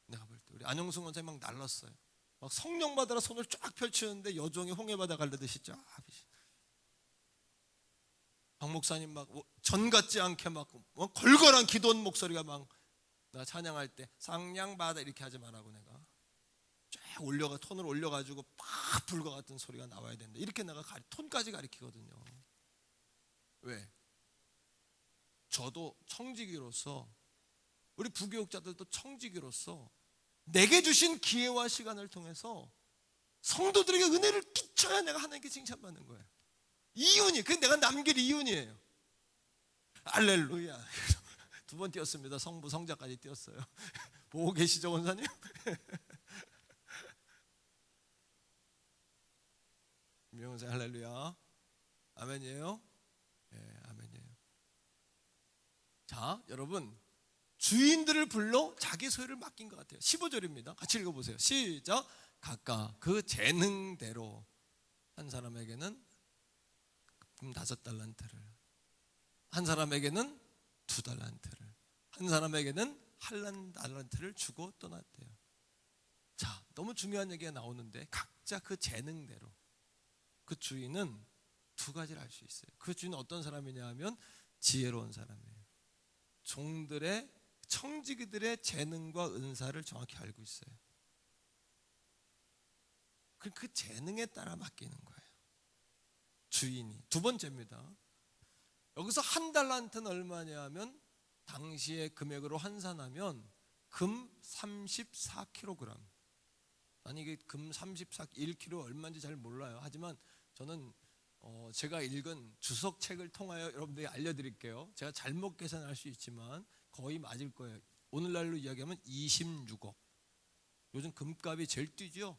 내가 볼 때 우리 안영숙 원사님 막 날랐어요. 막 성령 받으라 손을 쫙 펼치는데 여종이 홍해바다 갈르듯이 쫙. 박 목사님 막 전 같지 않게 막 걸걸한 기도원 목소리가 막, 나 찬양할 때 상냥바다 이렇게 하지 말라고 내가 쫙 올려가 톤을 올려가지고 팍 불과 같은 소리가 나와야 된다. 이렇게 내가 톤까지 가리키거든요. 왜? 저도 청지기로서, 우리 부교육자들도 청지기로서 내게 주신 기회와 시간을 통해서 성도들에게 은혜를 끼쳐야 내가 하나님께 칭찬받는 거예요. 이윤이, 그게 내가 남길 이윤이에요. 할렐루야. 2번 뛰었습니다. 성부, 성자까지 뛰었어요. 보고 계시죠, 원사님? 명세 할렐루야. 아멘이에요? 네, 아멘이에요. 자, 여러분, 주인들을 불러 자기 소유를 맡긴 것 같아요. 15절입니다. 같이 읽어보세요. 시작. 각각 그 재능대로 한 사람에게는 금 5달란트를, 한 사람에게는 2달란트를, 한 사람에게는 1달란트를 주고 떠났대요. 자, 너무 중요한 얘기가 나오는데 각자 그 재능대로. 그 주인은 2가지를 알 수 있어요. 그 주인은 어떤 사람이냐 하면 지혜로운 사람이에요. 종들의, 청지기들의 재능과 은사를 정확히 알고 있어요. 그 재능에 따라 맡기는 거예요, 주인이. 2번째입니다. 여기서 1달란트는 얼마냐 하면 당시의 금액으로 환산하면 금 34kg. 아니 이게 금 34, 1kg 얼마인지 잘 몰라요. 하지만 저는 제가 읽은 주석책을 통하여 여러분들이 알려드릴게요. 제가 잘못 계산할 수 있지만 거의 맞을 거예요. 오늘날로 이야기하면 26억. 요즘 금값이 제일 뛰죠.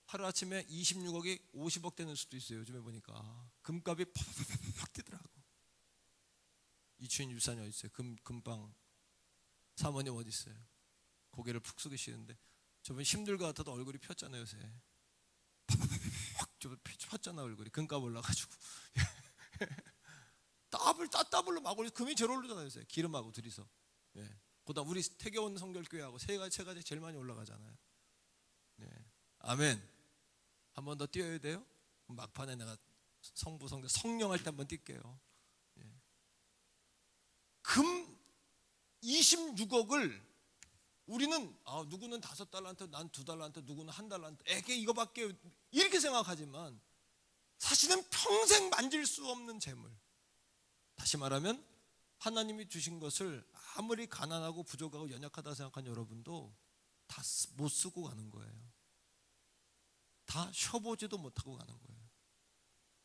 하루아침에 26억이 50억 되는 수도 있어요. 요즘에 보니까 금값이 팍팍팍 뛰더라고. 이추인 유산이 어디 있어요? 금방 사모님 어디 있어요? 고개를 푹 숙이시는데 저분 힘들 것 같아도 얼굴이 폈잖아요. 요새 팍팍팍 폈잖아 얼굴이. 금값 올라가지고 따블로 막 올려. 금이 제일 오르잖아요. 요새 기름하고 둘이서. 예. 그다음 우리 태교원 성결교회하고 세 가지 제일 많이 올라가잖아요. 네. 아멘. 한 번 더 뛰어야 돼요? 막판에 내가 성부, 성자, 성령 할 때 한 번 뛸게요. 예. 금 26억을 우리는 누구는 5달란트, 난 2달란트, 누구는 1달란트, 에게 이거밖에, 이렇게 생각하지만 사실은 평생 만질 수 없는 재물. 다시 말하면 하나님이 주신 것을 아무리 가난하고 부족하고 연약하다 생각한 여러분도 다 못 쓰고 가는 거예요. 다 쉬어보지도 못하고 가는 거예요.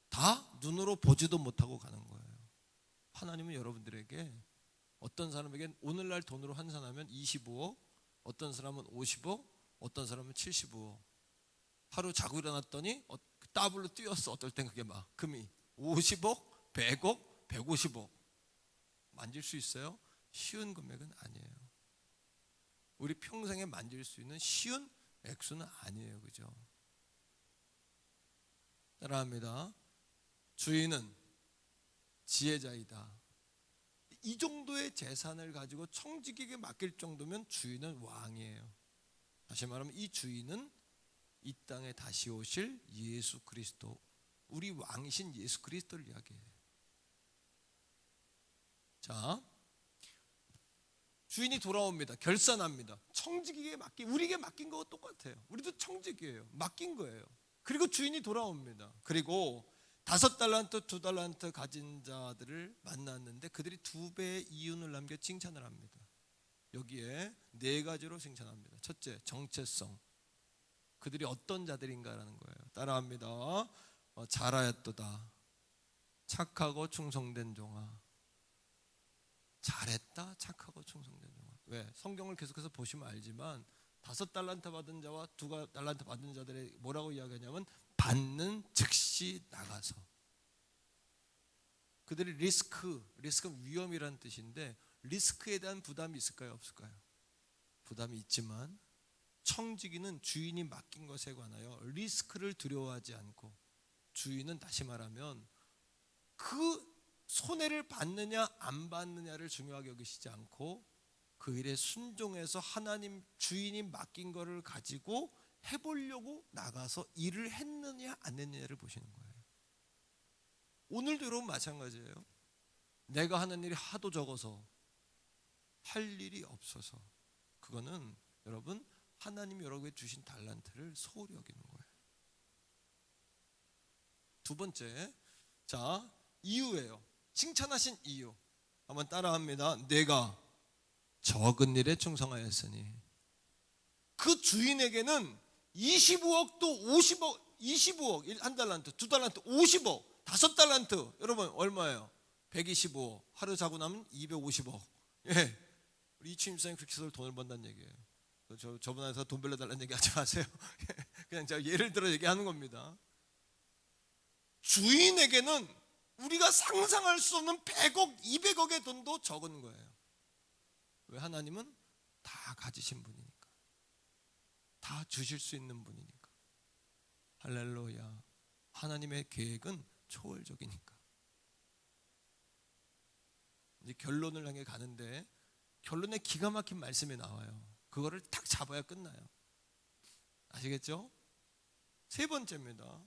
다 눈으로 보지도 못하고 가는 거예요. 하나님은 여러분들에게 어떤 사람에겐 오늘날 돈으로 환산하면 25억, 어떤 사람은 50억, 어떤 사람은 75억. 하루 자고 일어났더니 더블로 뛰었어. 어떨 땐 그게 막 금이 50억, 100억, 150억. 만질 수 있어요? 쉬운 금액은 아니에요. 우리 평생에 만질 수 있는 쉬운 액수는 아니에요. 그죠? 따라합니다. 주인은 지혜자이다. 이 정도의 재산을 가지고 청지기에게 맡길 정도면 주인은 왕이에요. 다시 말하면 이 주인은 이 땅에 다시 오실 예수 그리스도, 우리 왕이신 예수 그리스도를 이야기해요. 자, 주인이 돌아옵니다. 결산합니다. 청지기에게 우리에게 맡긴 거와 똑같아요. 우리도 청지기예요. 맡긴 거예요. 그리고 주인이 돌아옵니다. 그리고 5달란트, 2달란트 가진 자들을 만났는데 그들이 2배의 이윤을 남겨 칭찬을 합니다. 여기에 4가지로 칭찬합니다. 첫째, 정체성. 그들이 어떤 자들인가라는 거예요. 따라합니다. 잘하였도다. 착하고 충성된 종아. 잘했다. 착하고 충성된 종아. 왜? 성경을 계속해서 보시면 알지만 5달란트 받은 자와 2달란트 받은 자들이 뭐라고 이야기하냐면 받는 즉시 나가서. 그들이 리스크는 위험이라는 뜻인데 리스크에 대한 부담이 있을까요? 없을까요? 부담이 있지만 청지기는 주인이 맡긴 것에 관하여 리스크를 두려워하지 않고, 주인은 다시 말하면 그 손해를 받느냐 안 받느냐를 중요하게 여기시지 않고 그 일에 순종해서 하나님 주인이 맡긴 거를 가지고 해보려고 나가서 일을 했느냐 안 했느냐를 보시는 거예요. 오늘도 여러분 마찬가지예요. 내가 하는 일이 하도 적어서 할 일이 없어서, 그거는 여러분 하나님이 여러분에게 주신 달란트를 소홀히 여기는 거예요. 두 번째, 자, 이유예요. 칭찬하신 이유 한번 따라합니다. 내가 적은 일에 충성하였으니. 그 주인에게는 25억도 50억, 25억, 1달란트, 2달란트, 50억, 5달란트. 여러분 얼마예요? 125억. 하루 자고 나면 250억. 예, 우리 이춘임사님 그렇게 해서 돈을 번다는 얘기예요. 저분한테 돈 빌려달라는 얘기 하지 마세요. 그냥 제가 예를 들어 얘기하는 겁니다. 주인에게는 우리가 상상할 수 없는 100억, 200억의 돈도 적은 거예요. 왜? 하나님은 다 가지신 분이니까, 다 주실 수 있는 분이니까. 할렐루야. 하나님의 계획은 초월적이니까. 이제 결론을 향해 가는데 결론에 기가 막힌 말씀이 나와요. 그거를 딱 잡아야 끝나요. 아시겠죠? 세 번째입니다.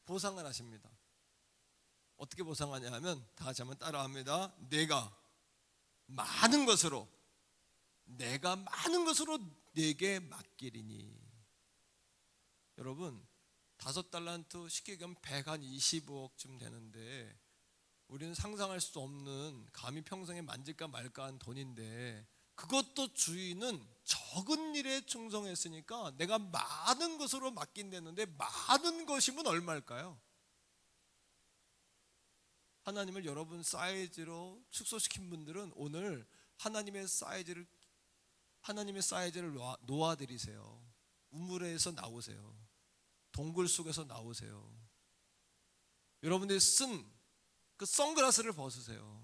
보상을 하십니다. 어떻게 보상하냐 하면 다 같이 한번 따라합니다. 내가 많은 것으로 내게 맡기리니. 여러분 5달란트 쉽게 얘기하면 125억쯤 되는데 우리는 상상할 수 없는, 감히 평생에 만질까 말까 한 돈인데 그것도 주인은 적은 일에 충성했으니까 내가 많은 것으로 맡긴다는데 많은 것이면 얼마일까요? 하나님을 여러분 사이즈로 축소시킨 분들은 오늘 하나님의 사이즈를 놓아드리세요. 우물에서 나오세요. 동굴 속에서 나오세요. 여러분들이 쓴 그 선글라스를 벗으세요.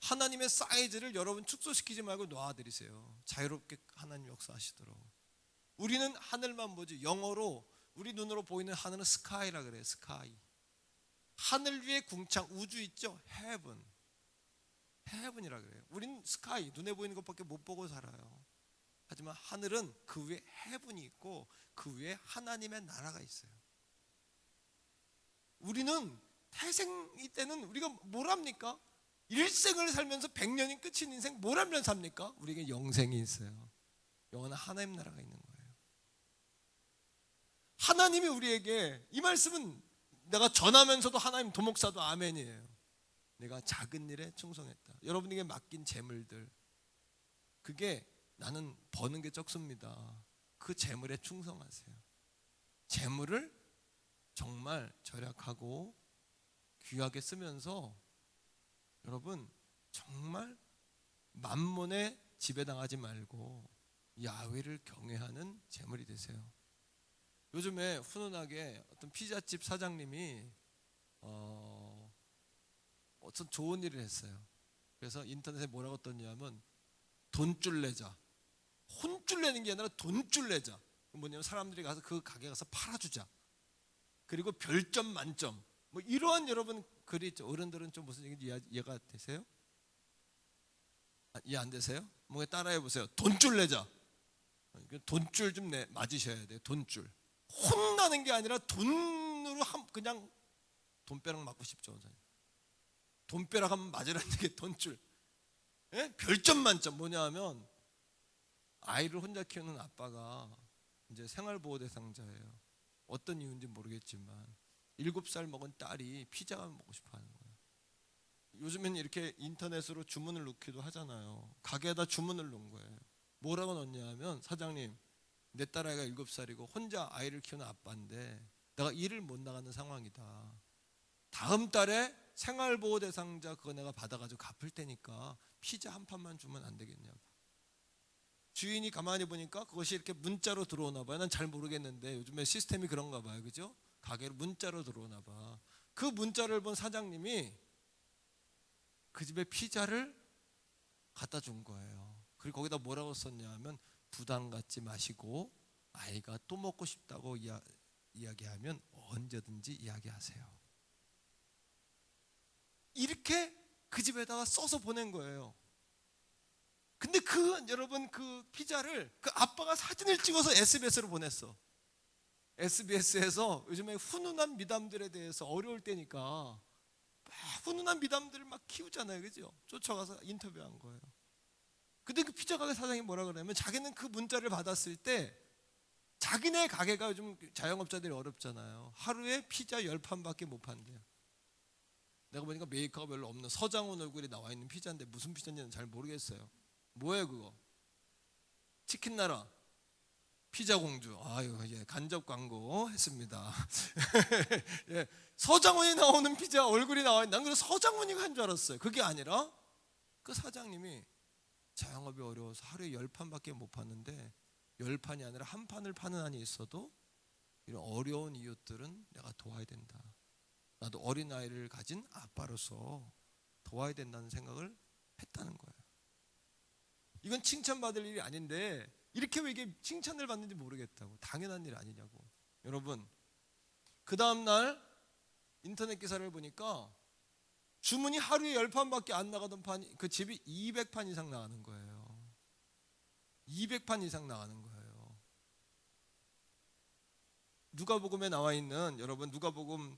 하나님의 사이즈를 여러분 축소시키지 말고 놓아드리세요. 자유롭게 하나님 역사하시도록. 우리는 하늘만 보지, 영어로 우리 눈으로 보이는 하늘은 스카이라 그래요. 스카이. 하늘 위에 궁창, 우주 있죠? 헤븐이라 그래요. 우리는 스카이, 눈에 보이는 것밖에 못 보고 살아요. 하지만 하늘은 그 위에 헤븐이 있고 그 위에 하나님의 나라가 있어요. 우리는 태생이 때는 우리가 뭘 합니까? 일생을 살면서 100년이 끝인 인생 뭘 하면 삽니까? 우리에게 영생이 있어요. 영원한 하나님 나라가 있는 거예요. 하나님이 우리에게, 이 말씀은 내가 전하면서도 하나님 도목사도 아멘이에요. 내가 작은 일에 충성했다. 여러분에게 맡긴 재물들, 그게 나는 버는 게 적습니다. 그 재물에 충성하세요. 재물을 정말 절약하고 귀하게 쓰면서 여러분 정말 만몬에 지배당하지 말고 야훼를 경외하는 재물이 되세요. 요즘에 훈훈하게 어떤 피자집 사장님이 어떤 좋은 일을 했어요. 그래서 인터넷에 뭐라고 떴냐면 돈줄 내자. 혼줄 내는 게 아니라 돈줄 내자. 뭐냐면 사람들이 가서 그 가게 가서 팔아주자. 그리고 별점 만점. 뭐 이러한 여러분 글이 있죠. 어른들은 좀 무슨 얘기인지 이해가 되세요? 이해 안 되세요? 뭔가 따라해 보세요. 돈줄 내자. 돈줄 좀 맞으셔야 돼요. 돈줄. 혼나는 게 아니라 돈으로 그냥 돈벼락 맞고 싶죠. 돈벼락 한번 맞으라는 게 돈줄. 예? 별점 만점. 뭐냐 하면 아이를 혼자 키우는 아빠가 이제 생활보호 대상자예요. 어떤 이유인지 모르겠지만 7살 먹은 딸이 피자가 먹고 싶어 하는 거예요. 요즘엔 이렇게 인터넷으로 주문을 넣기도 하잖아요. 가게에다 주문을 넣은 거예요. 뭐라고 넣냐 하면 사장님, 내 딸아이가 7살이고 혼자 아이를 키우는 아빠인데 내가 일을 못 나가는 상황이다. 다음 달에 생활보호 대상자 그거 내가 받아가지고 갚을 테니까 피자 한 판만 주면 안 되겠냐고. 주인이 가만히 보니까 그것이 이렇게 문자로 들어오나 봐요. 난 잘 모르겠는데 요즘에 시스템이 그런가 봐요. 그죠? 가게로 문자로 들어오나 봐. 그 문자를 본 사장님이 그 집에 피자를 갖다 준 거예요. 그리고 거기다 뭐라고 썼냐 하면 부담 갖지 마시고 아이가 또 먹고 싶다고 이야기하면 언제든지 이야기하세요. 이렇게 그 집에다가 써서 보낸 거예요. 근데 여러분 그 피자를 그 아빠가 사진을 찍어서 SBS로 보냈어. SBS에서 요즘에 훈훈한 미담들에 대해서 어려울 때니까 막 훈훈한 미담들을 막 키우잖아요. 그죠? 쫓아가서 인터뷰한 거예요. 근데 그 피자 가게 사장이 뭐라 그러냐면 자기는 그 문자를 받았을 때 자기네 가게가 요즘 자영업자들이 어렵잖아요. 하루에 피자 10판밖에 못 판대요. 내가 보니까 메이커가 별로 없는 서장훈 얼굴이 나와 있는 피자인데 무슨 피자인지는 잘 모르겠어요. 뭐예요 그거? 치킨나라 피자 공주. 아유, 예, 간접 광고 했습니다. 예, 서장훈이 나오는 피자 얼굴이 나와. 난 그래서 서장훈이가 한 줄 알았어요. 그게 아니라 그 사장님이 자영업이 어려워서 하루에 10판밖에 못 파는데 10판이 아니라 한 판을 파는 한이 있어도 이런 어려운 이웃들은 내가 도와야 된다. 나도 어린아이를 가진 아빠로서 도와야 된다는 생각을 했다는 거예요. 이건 칭찬받을 일이 아닌데 이렇게 왜 이게 칭찬을 받는지 모르겠다고. 당연한 일 아니냐고. 여러분, 그 다음날 인터넷 기사를 보니까 주문이 하루에 10판밖에 안 나가던 판이 그 집이 200판 이상 나가는 거예요. 200판 이상 나가는 거예요. 누가복음에 나와 있는, 여러분 누가복음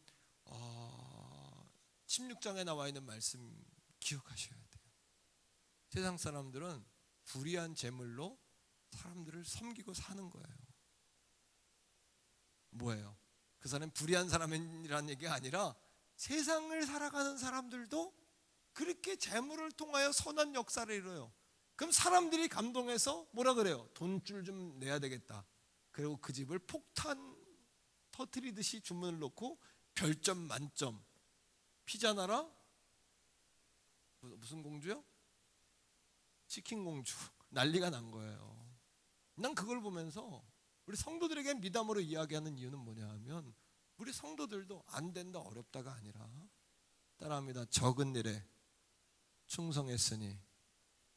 16장에 나와 있는 말씀 기억하셔야 돼요. 세상 사람들은 불의한 재물로 사람들을 섬기고 사는 거예요. 뭐예요? 그 사람은 불의한 사람이라는 얘기가 아니라 세상을 살아가는 사람들도 그렇게 재물을 통하여 선한 역사를 이뤄요. 그럼 사람들이 감동해서 뭐라 그래요? 돈줄 좀 내야 되겠다. 그리고 그 집을 폭탄 터뜨리듯이 주문을 놓고 별점 만점. 피자 나라? 무슨 공주요? 치킨 공주. 난리가 난 거예요. 난 그걸 보면서 우리 성도들에게 미담으로 이야기하는 이유는 뭐냐 하면 우리 성도들도 안 된다 어렵다가 아니라 따라합니다. 적은 일에 충성했으니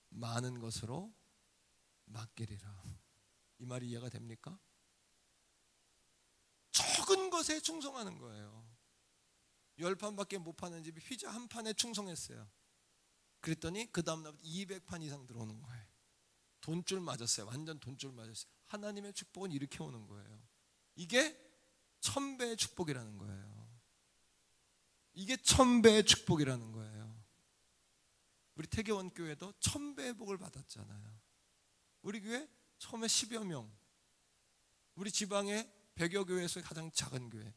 많은 것으로 맡기리라. 이 말이 이해가 됩니까? 적은 것에 충성하는 거예요. 10판밖에 못 파는 집이 피자 한 판에 충성했어요. 그랬더니 그 다음 날부터 200판 이상 들어오는 거예요. 돈줄 맞았어요. 완전 돈줄 맞았어요. 하나님의 축복은 이렇게 오는 거예요. 이게 1000배의 축복이라는 거예요. 이게 1000배의 축복이라는 거예요. 우리 태계원 교회도 1000배의 복을 받았잖아요. 우리 교회 처음에 10여 명, 우리 지방의 100여 교회에서 가장 작은 교회.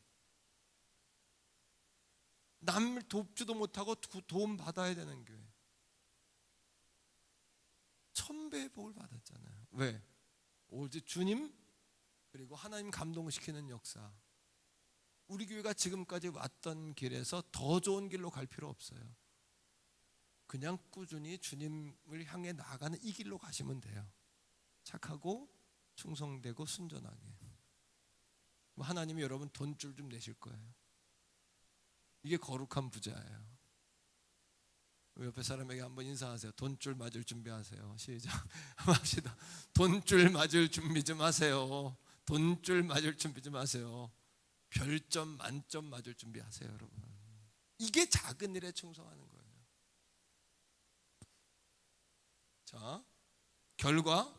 남을 돕지도 못하고 도움 받아야 되는 교회. 1000배의 복을 받았잖아요. 왜? 오직 주님 그리고 하나님 감동시키는 역사. 우리 교회가 지금까지 왔던 길에서 더 좋은 길로 갈 필요 없어요. 그냥 꾸준히 주님을 향해 나아가는 이 길로 가시면 돼요. 착하고 충성되고 순전하게. 하나님이 여러분 돈줄 좀 내실 거예요. 이게 거룩한 부자예요. 옆에 사람에게 한번 인사하세요. 돈줄 맞을 준비하세요. 시작. 한번 합시다. 돈줄 맞을 준비 좀 하세요. 돈줄 맞을 준비 좀 하세요. 별점 만점 맞을 준비하세요, 여러분. 이게 작은 일에 충성하는 거예요. 자, 결과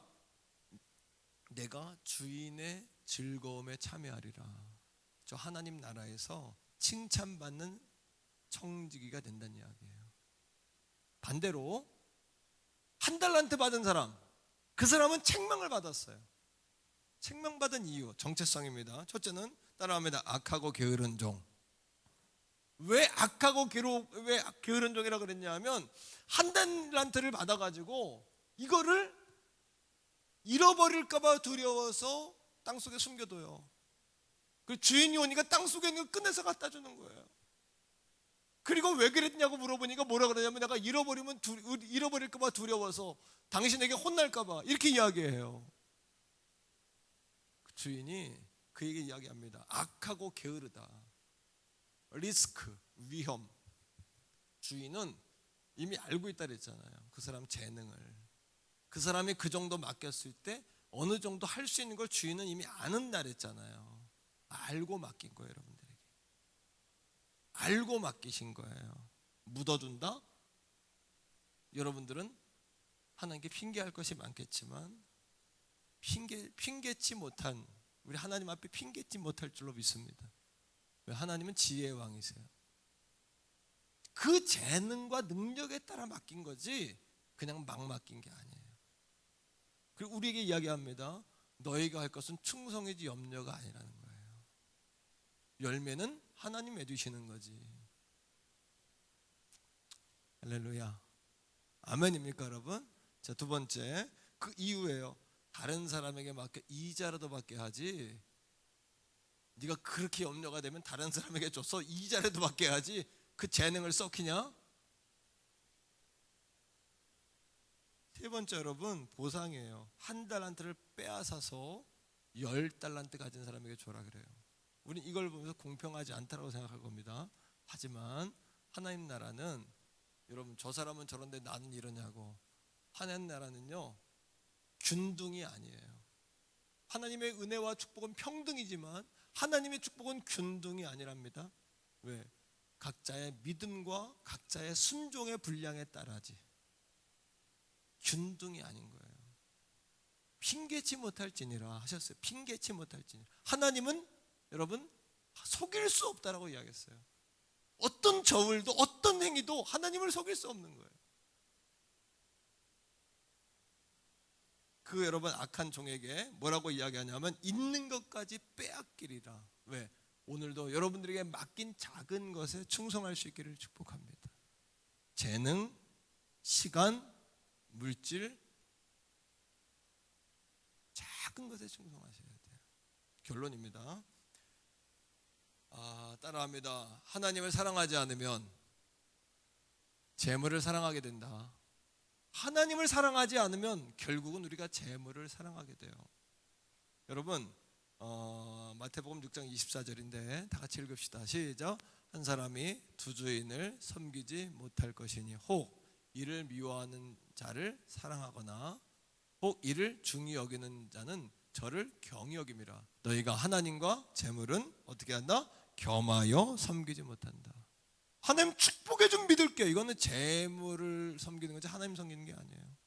내가 주인의 즐거움에 참여하리라. 저 하나님 나라에서 칭찬받는 청지기가 된다는 이야기예요. 반대로 한 달란트 받은 사람, 그 사람은 책망을 받았어요. 책망받은 이유, 정체성입니다. 첫째는 따라합니다. 악하고 게으른 종. 왜 악하고 게으른 종이라고 그랬냐 하면 한 달란트를 받아가지고 이거를 잃어버릴까 봐 두려워서 땅속에 숨겨둬요. 그 주인이 오니까 땅속에 있는 거 꺼내서 갖다 주는 거예요. 그리고 왜 그랬냐고 물어보니까 뭐라 그러냐면 내가 잃어버릴까 봐 두려워서 당신에게 혼날까 봐 이렇게 이야기해요. 그 주인이 그에게 이야기합니다. 악하고 게으르다. 리스크, 위험. 주인은 이미 알고 있다 그랬잖아요. 그 사람 재능을. 그 사람이 그 정도 맡겼을 때 어느 정도 할 수 있는 걸 주인은 이미 아는다 그랬잖아요. 알고 맡긴 거예요, 여러분들에게. 알고 맡기신 거예요. 묻어둔다? 여러분들은 하나님께 핑계할 것이 많겠지만 핑계치 못한, 우리 하나님 앞에 핑계치 못할 줄로 믿습니다. 왜? 하나님은 지혜의 왕이세요. 그 재능과 능력에 따라 맡긴 거지 그냥 막 맡긴 게 아니에요. 그리고 우리에게 이야기합니다. 너희가 할 것은 충성이지 염려가 아니라는 거예요. 열매는 하나님 맺으시는 거지. 할렐루야. 아멘입니까 여러분? 자, 두 번째, 그 이유예요. 다른 사람에게 맡겨 이자라도 받게 하지. 네가 그렇게 염려가 되면 다른 사람에게 줘서 이자라도 받게 하지 그 재능을 썩히냐? 세 번째 여러분, 보상이에요. 한 달란트를 빼앗아서 10달란트 가진 사람에게 줘라 그래요. 우리는 이걸 보면서 공평하지 않다고 생각할 겁니다. 하지만 하나님 나라는, 여러분 저 사람은 저런데 나는 이러냐고, 하나님 나라는요 균등이 아니에요. 하나님의 은혜와 축복은 평등이지만 하나님의 축복은 균등이 아니랍니다. 왜? 각자의 믿음과 각자의 순종의 분량에 따라지 균등이 아닌 거예요. 핑계치 못할지니라 하셨어요. 핑계치 못할지니라. 하나님은 여러분 속일 수 없다라고 이야기했어요. 어떤 저울도 어떤 행위도 하나님을 속일 수 없는 거예요. 그 여러분 악한 종에게 뭐라고 이야기하냐면 있는 것까지 빼앗기리라. 왜? 오늘도 여러분들에게 맡긴 작은 것에 충성할 수 있기를 축복합니다. 재능, 시간, 물질, 작은 것에 충성하셔야 돼요. 결론입니다. 따라합니다. 하나님을 사랑하지 않으면 재물을 사랑하게 된다. 하나님을 사랑하지 않으면 결국은 우리가 재물을 사랑하게 돼요. 여러분 마태복음 6장 24절인데 다 같이 읽읍시다. 시작. 한 사람이 두 주인을 섬기지 못할 것이니 혹 이를 미워하는 자를 사랑하거나 혹 이를 중히 여기는 자는 저를 경히 여김이라. 너희가 하나님과 재물은 어떻게 한다? 겸하여 섬기지 못한다. 하나님 축복해 좀 믿을게요. 이거는 재물을 섬기는 거지 하나님 섬기는 게 아니에요.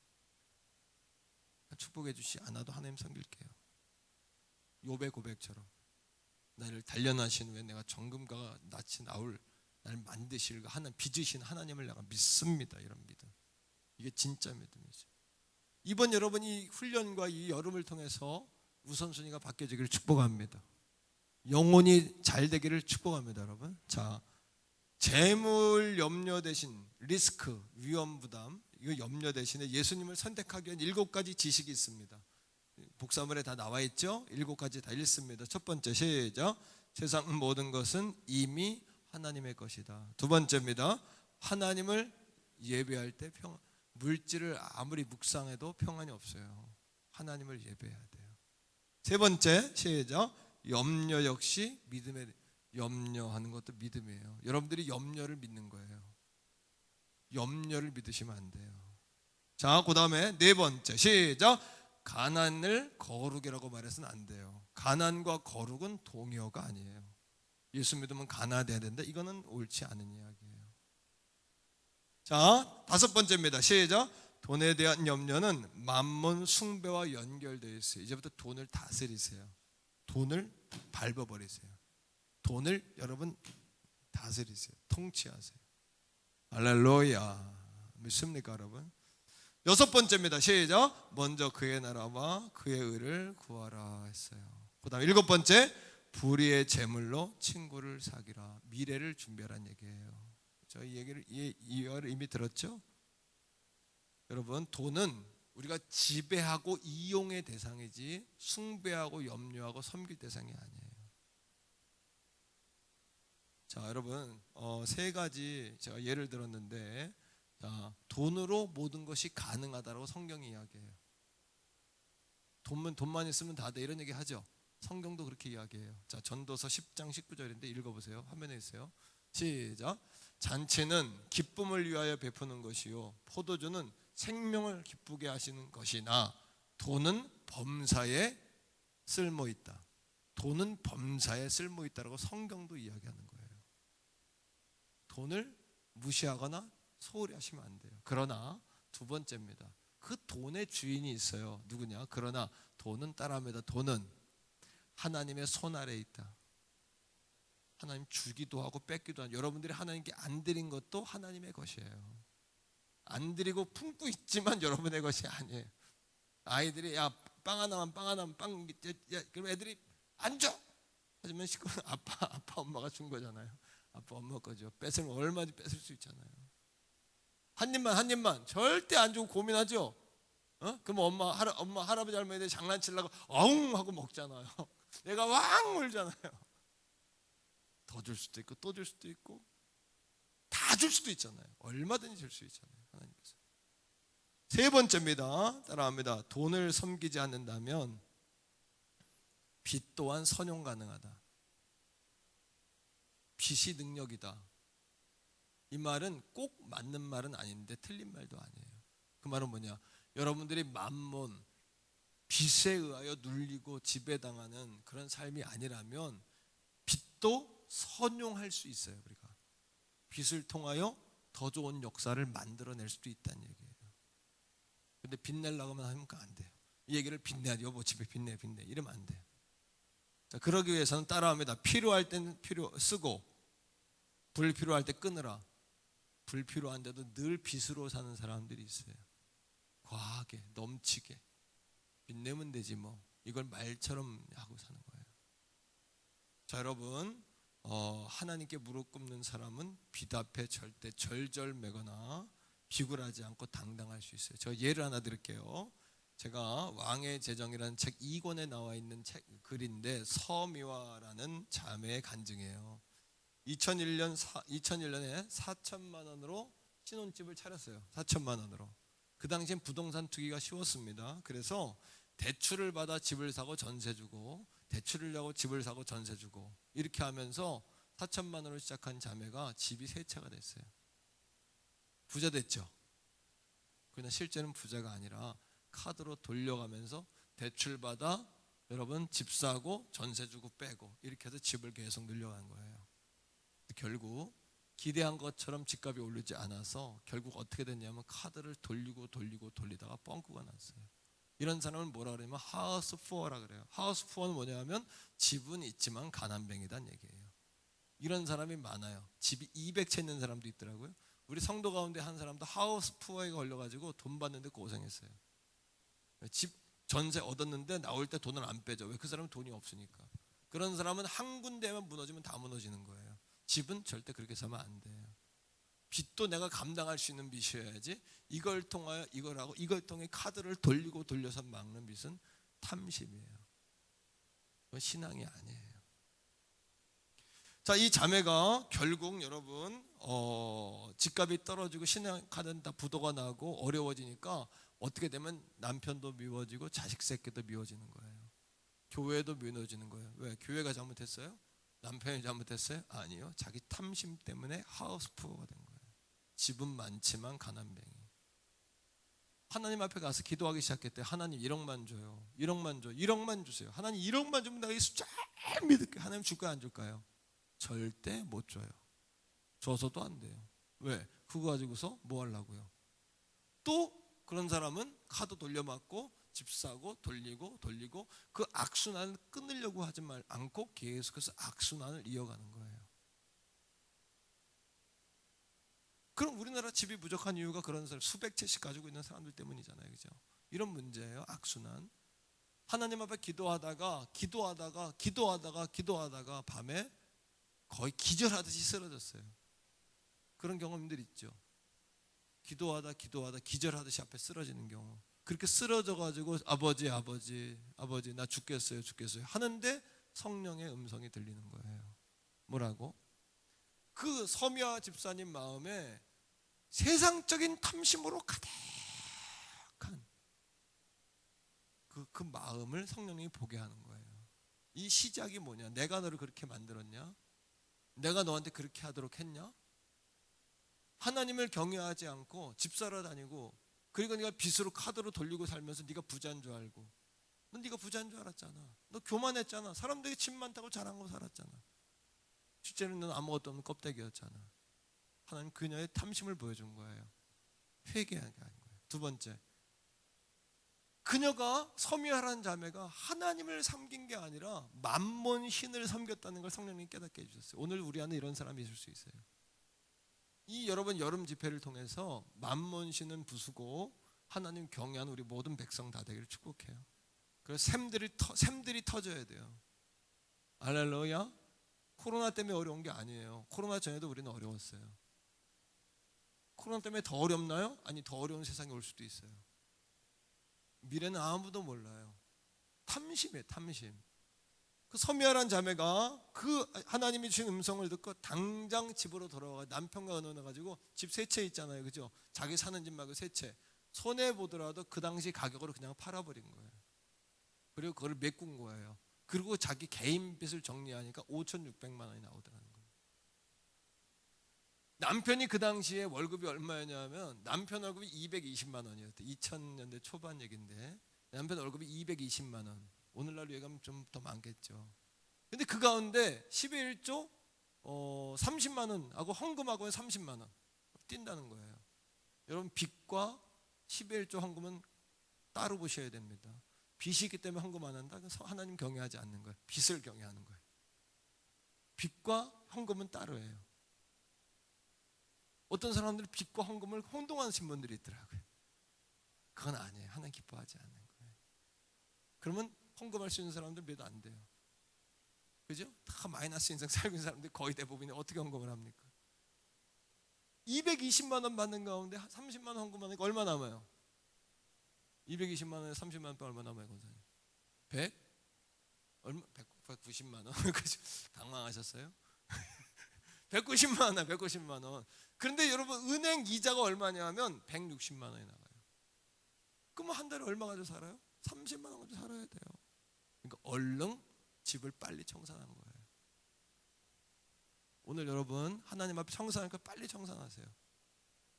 축복해 주시 않아도 하나님 섬길게요. 욥의 고백처럼 나를 단련하신 후에 내가 정금과 낯이 나올 나를 만드실 하나님, 빚으신 하나님을 내가 믿습니다. 이런 믿음, 이게 진짜 믿음이죠. 이번 여러분 이 훈련과 이 여름을 통해서 우선순위가 바뀌어지기를 축복합니다. 영혼이 잘 되기를 축복합니다. 여러분, 자 재물 염려 대신 리스크, 위험 부담, 이거 염려 대신에 예수님을 선택하기 위한 7가지 지식이 있습니다. 복사물에 다 나와 있죠? 7가지 다 읽습니다. 첫 번째, 시작. 세상 모든 것은 이미 하나님의 것이다. 두 번째입니다. 하나님을 예배할 때 물질을 아무리 묵상해도 평안이 없어요. 하나님을 예배해야 돼요. 세 번째, 시작. 염려 역시 믿음의, 염려하는 것도 믿음이에요. 여러분들이 염려를 믿는 거예요. 염려를 믿으시면 안 돼요. 자, 그 다음에 네 번째, 시작. 가난을 거룩이라고 말해서는 안 돼요. 가난과 거룩은 동의어가 아니에요. 예수 믿으면 가난해야 된다, 이거는 옳지 않은 이야기예요. 자, 다섯 번째입니다. 시작. 돈에 대한 염려는 만몬 숭배와 연결되어 있어요. 이제부터 돈을 다스리세요. 돈을 밟아버리세요. 돈을 여러분 다스리세요. 통치하세요. 할렐루야. 믿습니까 여러분? 여섯 번째입니다. 시작. 먼저 그의 나라와 그의 의를 구하라 했어요. 그 다음 일곱 번째, 불의의 재물로 친구를 사귀라. 미래를 준비하라는 얘기예요. 저희 얘기를 이미 들었죠? 여러분, 돈은 우리가 지배하고 이용의 대상이지 숭배하고 염려하고 섬길 대상이 아니에요. 자, 여러분, 세 가지 제가 예를 들었는데, 자, 돈으로 모든 것이 가능하다고 성경이 이야기해요. 돈만 있으면 다 돼, 이런 얘기 하죠. 성경도 그렇게 이야기해요. 자, 전도서 10장 19절인데 읽어보세요. 화면에 있어요. 시작. 잔치는 기쁨을 위하여 베푸는 것이요 포도주는 생명을 기쁘게 하시는 것이나 돈은 범사에 쓸모 있다. 돈은 범사에 쓸모 있다라고 성경도 이야기하는 거예요. 돈을 무시하거나 소홀히 하시면 안 돼요. 그러나 두 번째입니다. 그 돈의 주인이 있어요. 누구냐? 그러나 돈은 따라합니다. 돈은 하나님의 손 아래에 있다. 하나님 주기도 하고 뺏기도 하고, 여러분들이 하나님께 안 드린 것도 하나님의 것이에요. 안 드리고 품고 있지만 여러분의 것이 아니에요. 아이들이 야, 빵 하나만 그럼 애들이 안 줘. 하지만 시끄러운 아빠 엄마가 준 거잖아요. 아빠 엄마 거죠. 뺏으면 얼마든지 뺏을 수 있잖아요. 한 입만 절대 안 주고 고민하죠. 그럼 엄마 할아버지 할머니들 장난치려고 어웅 하고 먹잖아요. 내가 왕 울잖아요. 더 줄 수도 있고 또 줄 수도 있고 다 줄 수도 있잖아요. 얼마든지 줄 수 있잖아요. 하나님께서. 세 번째입니다. 따라합니다. 돈을 섬기지 않는다면 빚 또한 선용 가능하다. 빚이 능력이다. 이 말은 꼭 맞는 말은 아닌데 틀린 말도 아니에요. 그 말은 뭐냐? 여러분들이 만몬, 빚에 의하여 눌리고 지배당하는 그런 삶이 아니라면 빚도 선용할 수 있어요. 우리가 빚을 통하여 더 좋은 역사를 만들어낼 수도 있다는 얘기예요. 근데 빚내려고 하면 안 돼요. 이 얘기를 빚내야 돼요. 여보 집에 빚내 이러면 안 돼요. 자, 그러기 위해서는 따라합니다. 필요할 때는 쓰고 불필요할 때 끊으라. 불필요한데도 늘 빚으로 사는 사람들이 있어요. 과하게 넘치게 빚내면 되지 뭐, 이걸 말처럼 하고 사는 거예요. 자, 여러분, 하나님께 무릎 꿇는 사람은 빚 앞에 절대 절절매거나 비굴하지 않고 당당할 수 있어요. 저 예를 하나 드릴게요. 제가 왕의 재정이라는 책 2권에 나와 있는 글인데, 서미화라는 자매의 간증이에요. 2001년에 4천만 원으로 신혼집을 차렸어요. 4천만 원으로. 그 당시엔 부동산 투기가 쉬웠습니다. 그래서 대출을 받아 집을 사고 전세 주고, 대출을 내고 집을 사고 전세 주고, 이렇게 하면서 4천만 원으로 시작한 자매가 집이 3채가 됐어요. 부자 됐죠. 그러나 실제는 부자가 아니라 카드로 돌려가면서 대출 받아 여러분 집 사고 전세 주고 빼고 이렇게 해서 집을 계속 늘려간 거예요. 결국 기대한 것처럼 집값이 오르지 않아서 결국 어떻게 됐냐면 카드를 돌리다가 뻥꾸가 났어요. 이런 사람을 뭐라 그러냐면 하우스 푸어라 그래요. 하우스 푸어는 뭐냐면 집은 있지만 가난뱅이란 얘기예요. 이런 사람이 많아요. 집이 200채 있는 사람도 있더라고요. 우리 성도 가운데 한 사람도 하우스 푸어에 걸려가지고 돈 받는데 고생했어요. 집 전세 얻었는데 나올 때 돈을 안 빼죠. 왜? 그 사람은 돈이 없으니까. 그런 사람은 한 군데만 무너지면 다 무너지는 거예요. 집은 절대 그렇게 사면 안 돼요. 빚도 내가 감당할 수 있는 빚이어야지 이걸 통하여 이걸 하고 이걸 통해 카드를 돌리고 돌려서 막는 빚은 탐심이에요. 그건 신앙이 아니에요. 자, 이 자매가 결국 여러분 집값이 떨어지고 신앙카드는 다 부도가 나고 어려워지니까 어떻게 되면 남편도 미워지고 자식 새끼도 미워지는 거예요. 교회도 미워지는 거예요. 왜? 교회가 잘못했어요? 남편이 잘못했어요? 아니요. 자기 탐심 때문에 하우스푸어가 된 거예요. 집은 많지만 가난뱅이. 하나님 앞에 가서 기도하기 시작했대. 하나님 1억만 줘요. 1억만 줘. 1억만 주세요. 하나님 1억만 주면 나 예수 잘 믿을게. 하나님 줄까요? 안 줄까요? 절대 못 줘요. 줘서도 안 돼요. 왜? 그거 가지고서 뭐 하려고요? 또 그런 사람은 카드 돌려막고 집 사고 돌리고 그 악순환을 끊으려고 하지 않고 계속해서 악순환을 이어가는 거예요. 그럼 우리나라 집이 부족한 이유가 그런 사람 수백 채씩 가지고 있는 사람들 때문이잖아요. 그죠? 이런 문제예요. 악순환. 하나님 앞에 기도하다가 밤에 거의 기절하듯이 쓰러졌어요. 그런 경험들 있죠. 기도하다 기절하듯이 앞에 쓰러지는 경우. 그렇게 쓰러져 가지고 아버지 나 죽겠어요 하는데 성령의 음성이 들리는 거예요. 뭐라고? 그 서미아 집사님 마음에 세상적인 탐심으로 가득한 그 마음을 성령님이 보게 하는 거예요. 이 시작이 뭐냐? 내가 너를 그렇게 만들었냐? 내가 너한테 그렇게 하도록 했냐? 하나님을 경외하지 않고 집 사러 다니고 그리고 네가 빚으로 카드로 돌리고 살면서 네가 부자인 줄 알고 넌 네가 부자인 줄 알았잖아. 너 교만했잖아. 사람들이 집 많다고 자랑하고 살았잖아. 실제로는 넌 아무것도 없는 껍데기였잖아. 하나님 그녀의 탐심을 보여준 거예요. 회개하게 한 거예요. 두 번째, 그녀가 서미아라는 자매가 하나님을 섬긴 게 아니라 만몬 신을 섬겼다는 걸 성령님이 깨닫게 해주셨어요. 오늘 우리 안에 이런 사람이 있을 수 있어요. 이 여러분 여름 집회를 통해서 만몬 신은 부수고 하나님 경외하는 우리 모든 백성 다 되기를 축복해요. 그래서 샘들이 터져야 돼요. 할렐루야. 코로나 때문에 어려운 게 아니에요. 코로나 전에도 우리는 어려웠어요. 코로나 때문에 더 어렵나요? 아니, 더 어려운 세상이 올 수도 있어요. 미래는 아무도 몰라요. 탐심이에요, 탐심. 그 서미아란 자매가 그 하나님이 주신 음성을 듣고 당장 집으로 돌아와 남편과 의논해가지고 집 세 채 있잖아요, 그죠? 자기 사는 집 말고 세 채 손해 보더라도 그 당시 가격으로 그냥 팔아버린 거예요. 그리고 그걸 메꾼 거예요. 그리고 자기 개인 빚을 정리하니까 5,600만 원이 나오더라는 거예요. 남편이 그 당시에 월급이 얼마였냐면 남편 월급이 220만 원이었대요. 2000년대 초반 얘기인데 남편 월급이 220만 원. 오늘날로 얘기하면 좀 더 많겠죠. 근데 그 가운데 10의 1조 30만 원하고 헌금하고는 30만 원 뛴다는 거예요. 여러분 빚과 10의 1조 헌금은 따로 보셔야 됩니다. 빚이 있기 때문에 헌금 안 한다? 하나님 경외하지 않는 거예요. 빚을 경외하는 거예요. 빚과 헌금은 따로예요. 어떤 사람들은 빚과 헌금을 혼동하는 분들이 있더라고요. 그건 아니에요. 하나님 기뻐하지 않는 거예요. 그러면 헌금할 수 있는 사람들 몇 안 돼요. 그죠? 다 마이너스 인생 살고 있는 사람들 거의 대부분이 어떻게 헌금을 합니까? 220만 원 받는 가운데 30만 원 헌금하니까 얼마 남아요? 220만 원에 30만 원 얼마 남아요, 권사님? 190만 원. 당황하셨어요? 190만 원. 그런데 여러분 은행 이자가 얼마냐면 160만 원이 나가요. 그럼 한 달에 얼마 가지고 살아요? 30만 원 가지고 살아야 돼요. 그러니까 얼른 집을 빨리 청산하는 거예요. 오늘 여러분 하나님 앞에 청산하니까 빨리 청산하세요.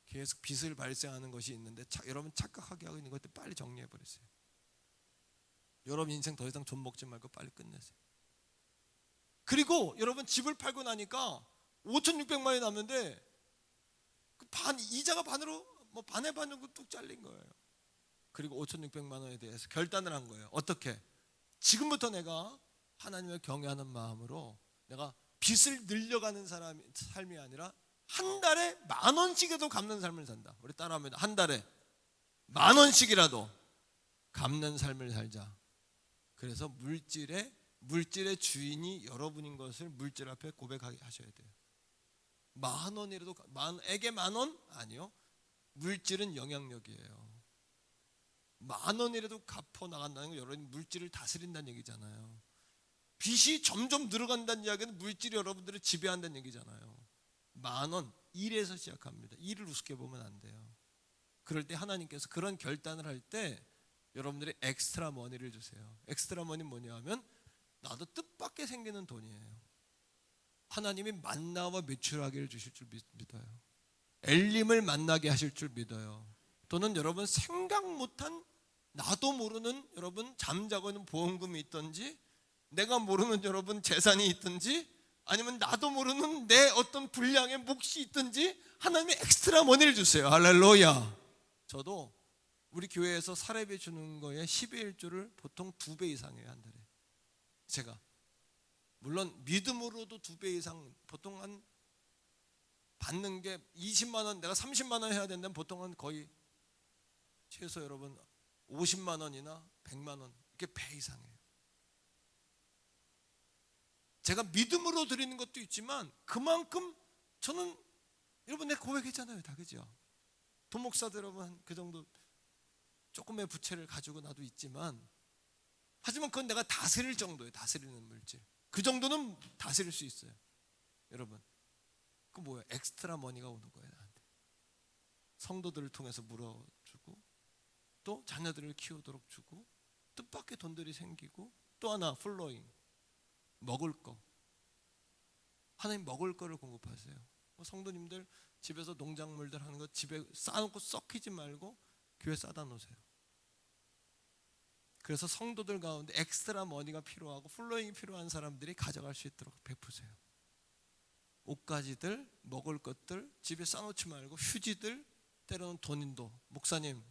계속 빚을 발생하는 것이 있는데 여러분 착각하게 하고 있는 것들 빨리 정리해 버리세요. 여러분 인생 더 이상 돈 먹지 말고 빨리 끝내세요. 그리고 여러분 집을 팔고 나니까 5,600만 원이 남는데 이자가 반으로 반의 반으로 뚝 잘린 거예요. 그리고 5,600만 원에 대해서 결단을 한 거예요. 어떻게? 지금부터 내가 하나님을 경외하는 마음으로 내가 빚을 늘려가는 삶이 아니라 한 달에 10,000원씩이라도 갚는 삶을 산다. 우리 따라하면 한 달에 10,000원씩이라도 갚는 삶을 살자. 그래서 물질의 주인이 여러분인 것을 물질 앞에 고백하게 하셔야 돼요. 10,000원이라도 에게 10,000원? 아니요. 물질은 영향력이에요. 10,000원이라도 갚아 나간다는 건 여러분 물질을 다스린다는 얘기잖아요. 빚이 점점 늘어간다는 이야기는 물질이 여러분들을 지배한다는 얘기잖아요. 10,000원, 일에서 시작합니다. 일을 우습게 보면 안 돼요. 그럴 때 하나님께서 그런 결단을 할 때 여러분들이 엑스트라 머니를 주세요. 엑스트라 머니는 뭐냐 하면 나도 뜻밖의 생기는 돈이에요. 하나님이 만나와 매출하기를 주실 줄 믿어요. 엘림을 만나게 하실 줄 믿어요. 또는 여러분 생각 못한 나도 모르는 여러분 잠자고 있는 보험금이 있든지 내가 모르는 여러분 재산이 있든지 아니면 나도 모르는 내 어떤 분량의 몫이 있든지 하나님이 엑스트라 머니를 주세요. 할렐루야. 저도 우리 교회에서 사례비 주는 거에 10의 1조를 보통 2배 이상이에요. 한 달에. 제가 물론 믿음으로도 2배 이상 보통 한 받는 게 20만 원 내가 30만 원 해야 된다면 보통은 거의 최소 여러분 50만 원이나 100만 원 이게 배 이상이에요. 제가 믿음으로 드리는 것도 있지만 그만큼 저는 여러분 내가 고백했잖아요. 다 그죠? 도목사들 여러분 그 정도 조금의 부채를 가지고 나도 있지만 하지만 그건 내가 다스릴 정도예요. 다스리는 물질 그 정도는 다스릴 수 있어요. 여러분 그 뭐야? 엑스트라 머니가 오는 거예요. 나한테 성도들을 통해서 물어주고 또 자녀들을 키우도록 주고 뜻밖의 돈들이 생기고 또 하나 플로잉 먹을 거 하나님 먹을 거를 공급하세요. 성도님들 집에서 농작물들 하는 거 집에 쌓아놓고 썩히지 말고 교회 싸다 놓으세요. 그래서 성도들 가운데 엑스트라 머니가 필요하고 플로잉이 필요한 사람들이 가져갈 수 있도록 베푸세요. 옷가지들 먹을 것들 집에 쌓아놓지 말고 휴지들 때로는 돈인도 목사님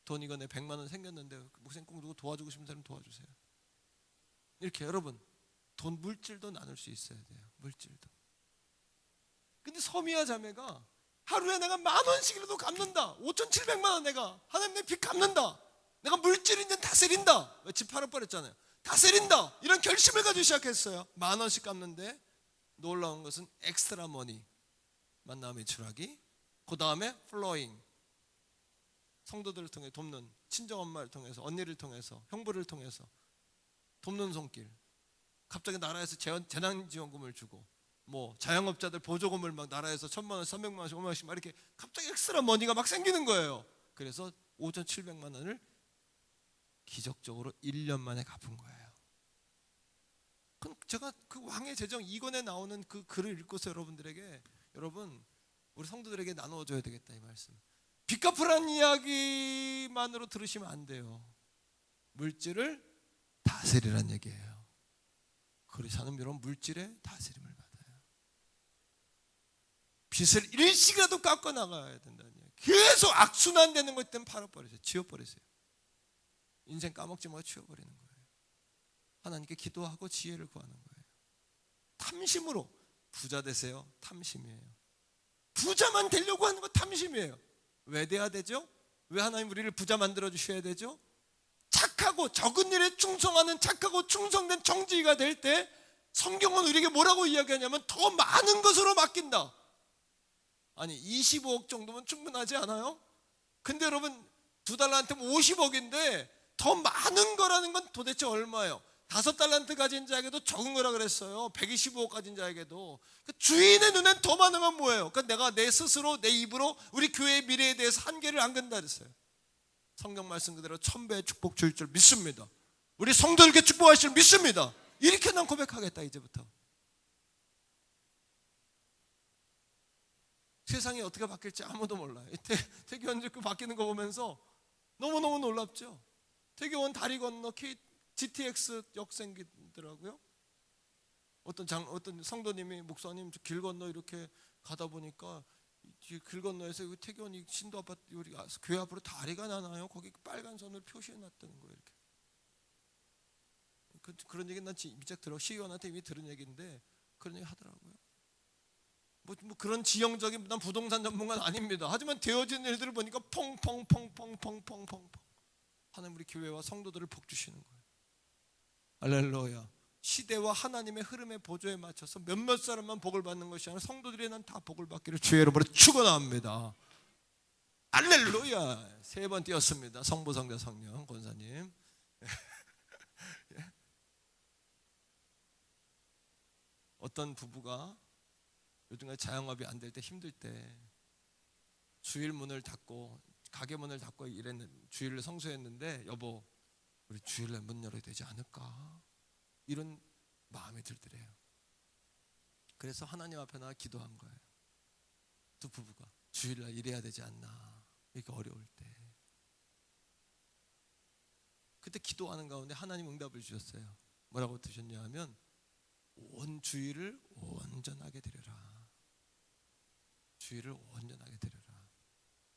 돈 이거 내 100만 원 생겼는데 목사님 꼭 누구 도와주고 싶은 사람 도와주세요. 이렇게 여러분 돈 물질도 나눌 수 있어야 돼요. 물질도. 근데 서미아 자매가 하루에 내가 10,000원씩이라도 갚는다. 5,700만 원 내가 하나님 내 빚 갚는다. 내가 물질을 이제 다스린다. 집 팔아버렸잖아요. 다스린다. 이런 결심을 가지고 시작했어요. 10,000원씩 갚는데 놀라운 것은 엑스트라 머니 만나 매출하기 그 다음에 플로잉 성도들을 통해 돕는 친정엄마를 통해서 언니를 통해서 형부를 통해서 돕는 손길 갑자기 나라에서 재난지원금을 주고 뭐 자영업자들 보조금을 막 나라에서 1,000만 원, 300만 원씩, 5만 원씩 막 이렇게 갑자기 엑스트라 머니가 막 생기는 거예요. 그래서 5,700만 원을 기적적으로 1년 만에 갚은 거예요. 그럼 제가 그 왕의 재정 2권에 나오는 그 글을 읽고서 여러분들에게 여러분 우리 성도들에게 나눠줘야 되겠다 이 말씀. 빚 갚으라는 이야기만으로 들으시면 안 돼요. 물질을 다스리라는 얘기예요. 그렇지 않으면 여러분 물질의 다스림을 받아요. 빚을 일시라도 깎아 나가야 된다는 얘기예요. 계속 악순환되는 것 때문에 팔아버리세요. 지워버리세요. 인생 까먹지 말고 치워버리는 거예요. 하나님께 기도하고 지혜를 구하는 거예요. 탐심으로 부자 되세요. 탐심이에요. 부자만 되려고 하는 거 탐심이에요. 왜 돼야 되죠? 왜 하나님 우리를 부자 만들어 주셔야 되죠? 착하고 적은 일에 충성하는 착하고 충성된 정직이가 될 때 성경은 우리에게 뭐라고 이야기하냐면 더 많은 것으로 맡긴다. 아니 25억 정도면 충분하지 않아요? 근데 여러분 2달란트면 50억인데 더 많은 거라는 건 도대체 얼마예요? 5달란트 가진 자에게도 적은 거라 그랬어요. 125억 가진 자에게도. 주인의 눈엔 더 많은 건 뭐예요? 그러니까 내가 내 스스로 내 입으로 우리 교회의 미래에 대해서 한계를 안 건다 그랬어요. 성경 말씀 그대로 1000배의 축복 줄 줄 믿습니다. 우리 성도들께 축복하실 줄 믿습니다. 이렇게 난 고백하겠다 이제부터. 세상이 어떻게 바뀔지 아무도 몰라요. 태교원 그 바뀌는 거 보면서 너무너무 놀랍죠. 태교원 다리 건너 GTX 역 생기더라고요. 어떤 성도님이 목사님 길 건너 이렇게 가다 보니까 길 건너에서 태교원이 신도 아파트 우리 교회 앞으로 다리가 나나요? 거기 빨간 선을 표시해 놨다는 거예요. 이렇게. 그런 얘기는 난 미적 들어 시의원한테 이미 들은 얘기인데 그런 얘기 하더라고요. 뭐 그런 지형적인 난 부동산 전문가는 아닙니다. 하지만 되어진 일들을 보니까 펑펑펑펑펑펑펑 하나님 우리 교회와 성도들을 복 주시는 거예요. 할렐루야. 시대와 하나님의 흐름의 보조에 맞춰서 몇몇 사람만 복을 받는 것이 아니라 성도들이 난 다 복을 받기를 주의 이름으로 축원합니다. 할렐루야. 3번 띄었습니다. 성부 성자 성령 권사님. 어떤 부부가 요즘에 자영업이 안 될 때 힘들 때 주일 문을 닫고 가게 문을 닫고 이랬는 주일을 성수했는데 여보 우리 주일날 문 열어야 되지 않을까 이런 마음이 들더래요. 그래서 하나님 앞에 나가 기도한 거예요. 두 부부가 주일날 일해야 되지 않나 이렇게 어려울 때 그때 기도하는 가운데 하나님 응답을 주셨어요. 뭐라고 드셨냐 하면 온 주일을 온전하게 드려라. 주일을 온전하게 드려라.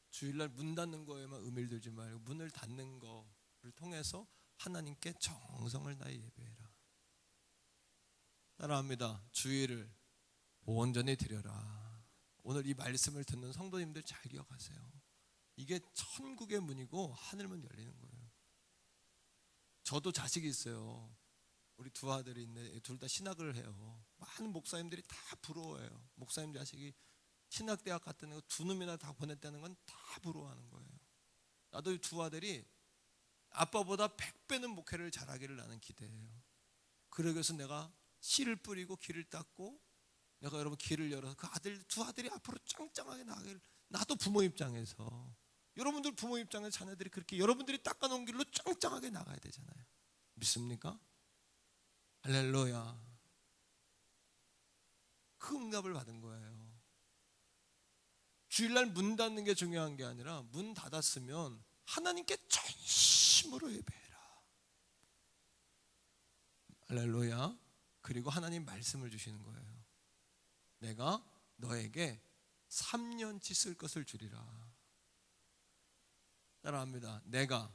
주일날 문 닫는 거에만 의미를 들지 말고 문을 닫는 거를 통해서 하나님께 정성을 다해 예배해라. 따라합니다. 주일을 온전히 드려라. 오늘 이 말씀을 듣는 성도님들 잘 기억하세요. 이게 천국의 문이고 하늘문 열리는 거예요. 저도 자식이 있어요. 우리 두 아들이 있는데 둘 다 신학을 해요. 많은 목사님들이 다 부러워해요. 목사님 자식이 신학대학 갔다는 거 두 놈이나 다 보냈다는 건 다 부러워하는 거예요. 나도 이 두 아들이 아빠보다 100배는 목회를 잘하기를 나는 기대해요. 그러기 위해서 내가 씨를 뿌리고 길을 닦고 내가 여러분 길을 열어서 그 두 아들이 앞으로 짱짱하게 나가기를 나도 부모 입장에서 여러분들 부모 입장에서 자녀들이 그렇게 여러분들이 닦아놓은 길로 짱짱하게 나가야 되잖아요. 믿습니까? 할렐루야. 그 응답을 받은 거예요. 주일날 문 닫는 게 중요한 게 아니라 문 닫았으면 하나님께 전심으로 예배해라. 할렐루야. 그리고 하나님 말씀을 주시는 거예요. 내가 너에게 3년치 쓸 것을 주리라. 따라합니다. 내가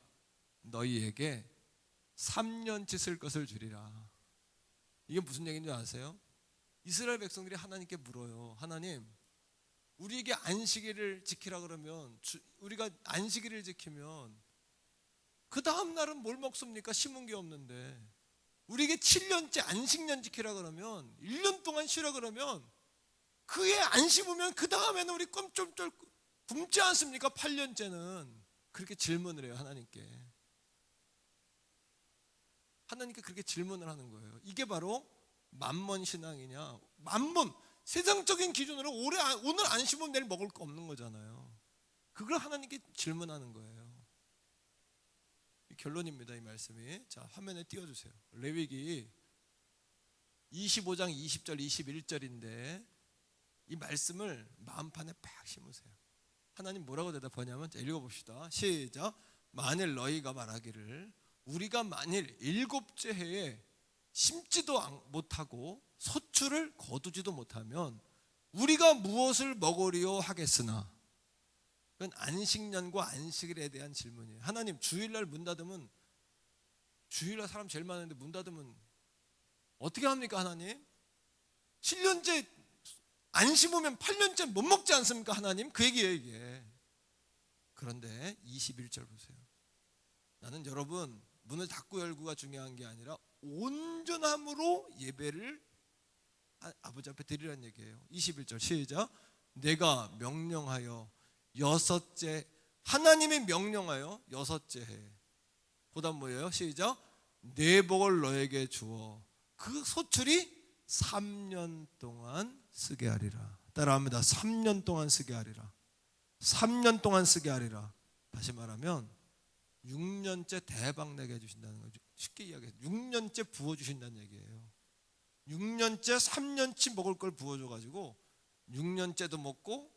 너희에게 3년치 쓸 것을 주리라. 이게 무슨 얘기인지 아세요? 이스라엘 백성들이 하나님께 물어요. 하나님, 우리에게 안식일을 지키라 그러면 우리가 안식일을 지키면 그 다음 날은 뭘 먹습니까? 심은 게 없는데 우리에게 7년째 안식년 지키라 그러면 1년 동안 쉬라 그러면 그에 안 심으면 그 다음에는 우리 꼼짝꼼짝 굶지 않습니까? 8년째는 그렇게 질문을 해요. 하나님께 그렇게 질문을 하는 거예요. 이게 바로 만몬 신앙이냐? 만몬 세상적인 기준으로 오늘 안 심으면 내일 먹을 거 없는 거잖아요. 그걸 하나님께 질문하는 거예요. 결론입니다. 이 말씀이. 자, 화면에 띄워주세요. 레위기 25장 20절 21절인데 이 말씀을 마음판에 팍 심으세요. 하나님 뭐라고 대답하냐면, 자, 읽어봅시다. 시작. 만일 너희가 말하기를 우리가 만일 7째 해에 심지도 못하고 소출을 거두지도 못하면 우리가 무엇을 먹으리요 하겠으나. 그건 안식년과 안식일에 대한 질문이에요. 하나님, 주일날 문 닫으면, 주일날 사람 제일 많은데 문 닫으면 어떻게 합니까? 하나님, 7년째 안 심으면 8년째 못 먹지 않습니까? 하나님, 그 얘기예요 이게. 그런데 21절 보세요. 나는 여러분 문을 닫고 열고가 중요한 게 아니라 온전함으로 예배를 아버지 앞에 드리라는 얘기예요. 21절 시작. 내가 명령하여 6째, 하나님이 명령하여 6째 해. 그 다음 뭐예요? 시작. 내 복을 너에게 주어 그 소출이 3년 동안 쓰게 하리라. 따라합니다. 3년 동안 쓰게 하리라. 3년 동안 쓰게 하리라. 다시 말하면 6년째 대박 내게 해주신다는 거죠. 쉽게 이야기해서 6년째 부어주신다는 얘기예요. 6년째 3년치 먹을 걸 부어줘가지고 6년째도 먹고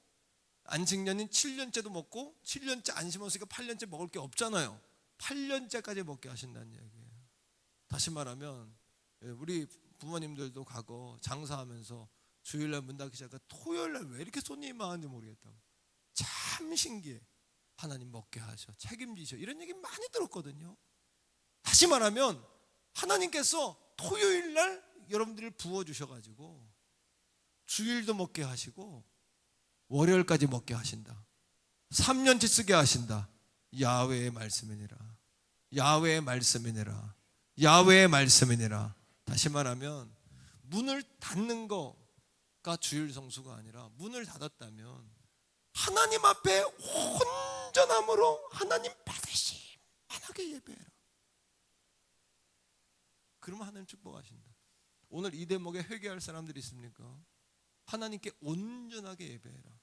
안식년인 7년째도 먹고 7년째 안 심었으니까 8년째 먹을 게 없잖아요. 8년째까지 먹게 하신다는 얘기예요. 다시 말하면 우리 부모님들도 과거 장사하면서 주일날 문 닫기 시작하니까 토요일날 왜 이렇게 손님이 많은지 모르겠다고. 참 신기해. 하나님 먹게 하셔, 책임지셔, 이런 얘기 많이 들었거든요. 다시 말하면 하나님께서 토요일날 여러분들을 부어주셔가지고 주일도 먹게 하시고 월요일까지 먹게 하신다. 3년치 쓰게 하신다. 야훼의 말씀이니라. 야훼의 말씀이니라. 야훼의 말씀이니라. 다시 말하면 문을 닫는 거가 주일 성수가 아니라 문을 닫았다면 하나님 앞에 온전함으로 하나님 받으심만하게 예배해라. 그러면 하나님 축복하신다. 오늘 이 대목에 회개할 사람들이 있습니까? 하나님께 온전하게 예배해라.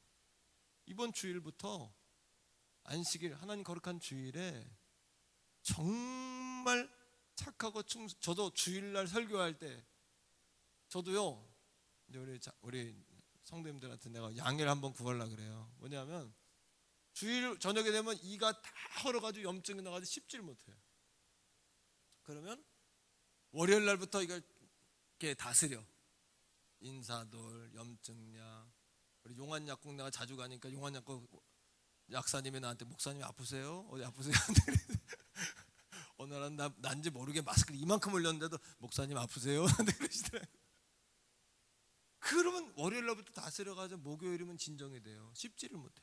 이번 주일부터 안식일, 하나님 거룩한 주일에 정말 착하고 저도 주일날 설교할 때 저도요, 우리 성도님들한테 내가 양해를 한번 구하려고 그래요. 뭐냐면 주일 저녁에 되면 이가 다 헐어가지고 염증이 나가지고 씹질 못해요. 그러면 월요일 날부터 이걸 이렇게 다스려. 인사돌, 염증약, 우리 용환약국 내가 자주 가니까 용환약국 약사님이 나한테 목사님 아프세요? 어디 아프세요? 어느 날 난지 모르게 마스크를 이만큼 올렸는데도 목사님 아프세요? 그러시더라고요. 그러면 월요일 날부터 다스려가지고 목요일이면 진정이 돼요. 씹지를 못해.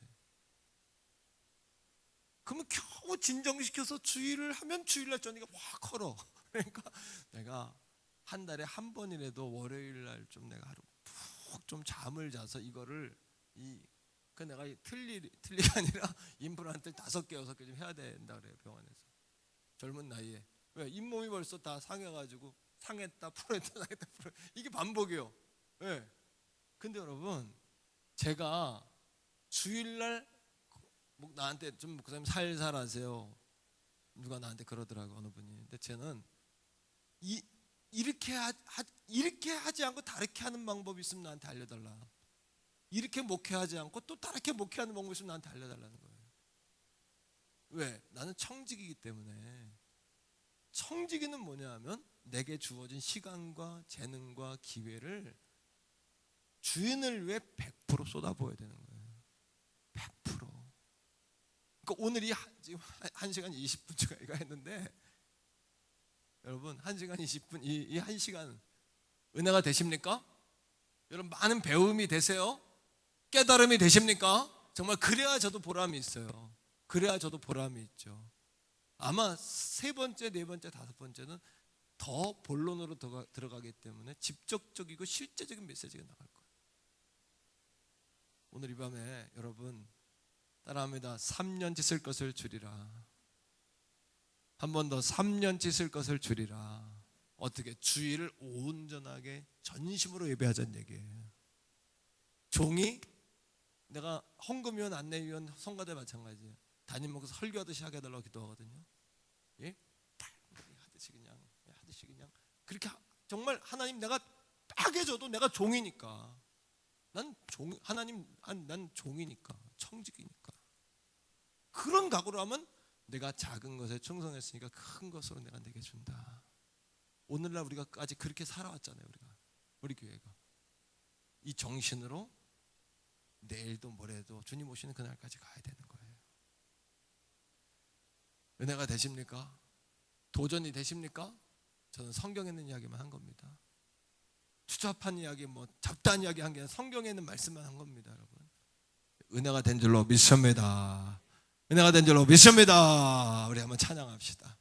그러면 겨우 진정시켜서 주일을 하면 주일날 저녁에 확 걸어. 그러니까 내가 한 달에 한 번이라도 월요일 날 좀 내가 하루 푹 좀 잠을 자서 이거를 그 내가 틀리가 아니라 임플란트를 5개 6개 좀 해야 된다 그래요, 병원에서. 젊은 나이에. 왜? 잇몸이 벌써 다 상해가지고 상했다 풀었다 이게 반복이에요. 왜? 근데 여러분, 제가 주일날 나한테 좀 목사님 살살 하세요. 누가 나한테 그러더라고, 어느 분이. 근데 쟤는 이렇게 하지 않고 다르게 하는 방법이 있으면 나한테 알려달라. 이렇게 목회하지 않고 또 다르게 목회하는 방법이 있으면 나한테 알려달라는 거예요. 왜? 나는 청지기이기 때문에. 청지기는 뭐냐 하면 내게 주어진 시간과 재능과 기회를 주인을 위해 100% 쏟아부어야 되는 거예요. 100%. 그러니까 오늘이 지금 1시간 20분 제가 했는데, 여러분 1시간 20분 이 1시간 은혜가 되십니까? 여러분 많은 배움이 되세요? 깨달음이 되십니까? 정말 그래야 저도 보람이 있어요. 그래야 저도 보람이 있죠. 아마 3번째, 4번째, 5번째는 더 본론으로 들어가기 때문에 직접적이고 실제적인 메시지가 나갈 거예요. 오늘 이 밤에 여러분 따라합니다. 3년치 쓸 것을 줄이라. 한 번 더 3년치 쓸 것을 줄이라. 어떻게? 주일을 온전하게 전심으로 예배하자는 얘기예요. 종이 내가 헌금위원, 안내위원, 성가대 마찬가지예요. 담임 목사 설교하듯이 하게 해달라고 기도하거든요. 예? 하듯이 그냥 그렇게 정말 하나님 내가 딱 해줘도 내가 종이니까. 난 종이니까, 청직이니까. 그런 각오로 하면 내가 작은 것에 충성했으니까 큰 것으로 내가 내게 준다. 오늘날 우리가 아직 그렇게 살아왔잖아요. 우리 교회가 이 정신으로 내일도 모레도 주님 오시는 그날까지 가야 되는 거예요. 은혜가 되십니까? 도전이 되십니까? 저는 성경에 있는 이야기만 한 겁니다. 추잡한 이야기, 잡다한 이야기 한 게 아니라 성경에 있는 말씀만 한 겁니다, 여러분. 은혜가 된 줄로 믿습니다. 은혜가 된 줄로 믿습니다. 우리 한번 찬양합시다.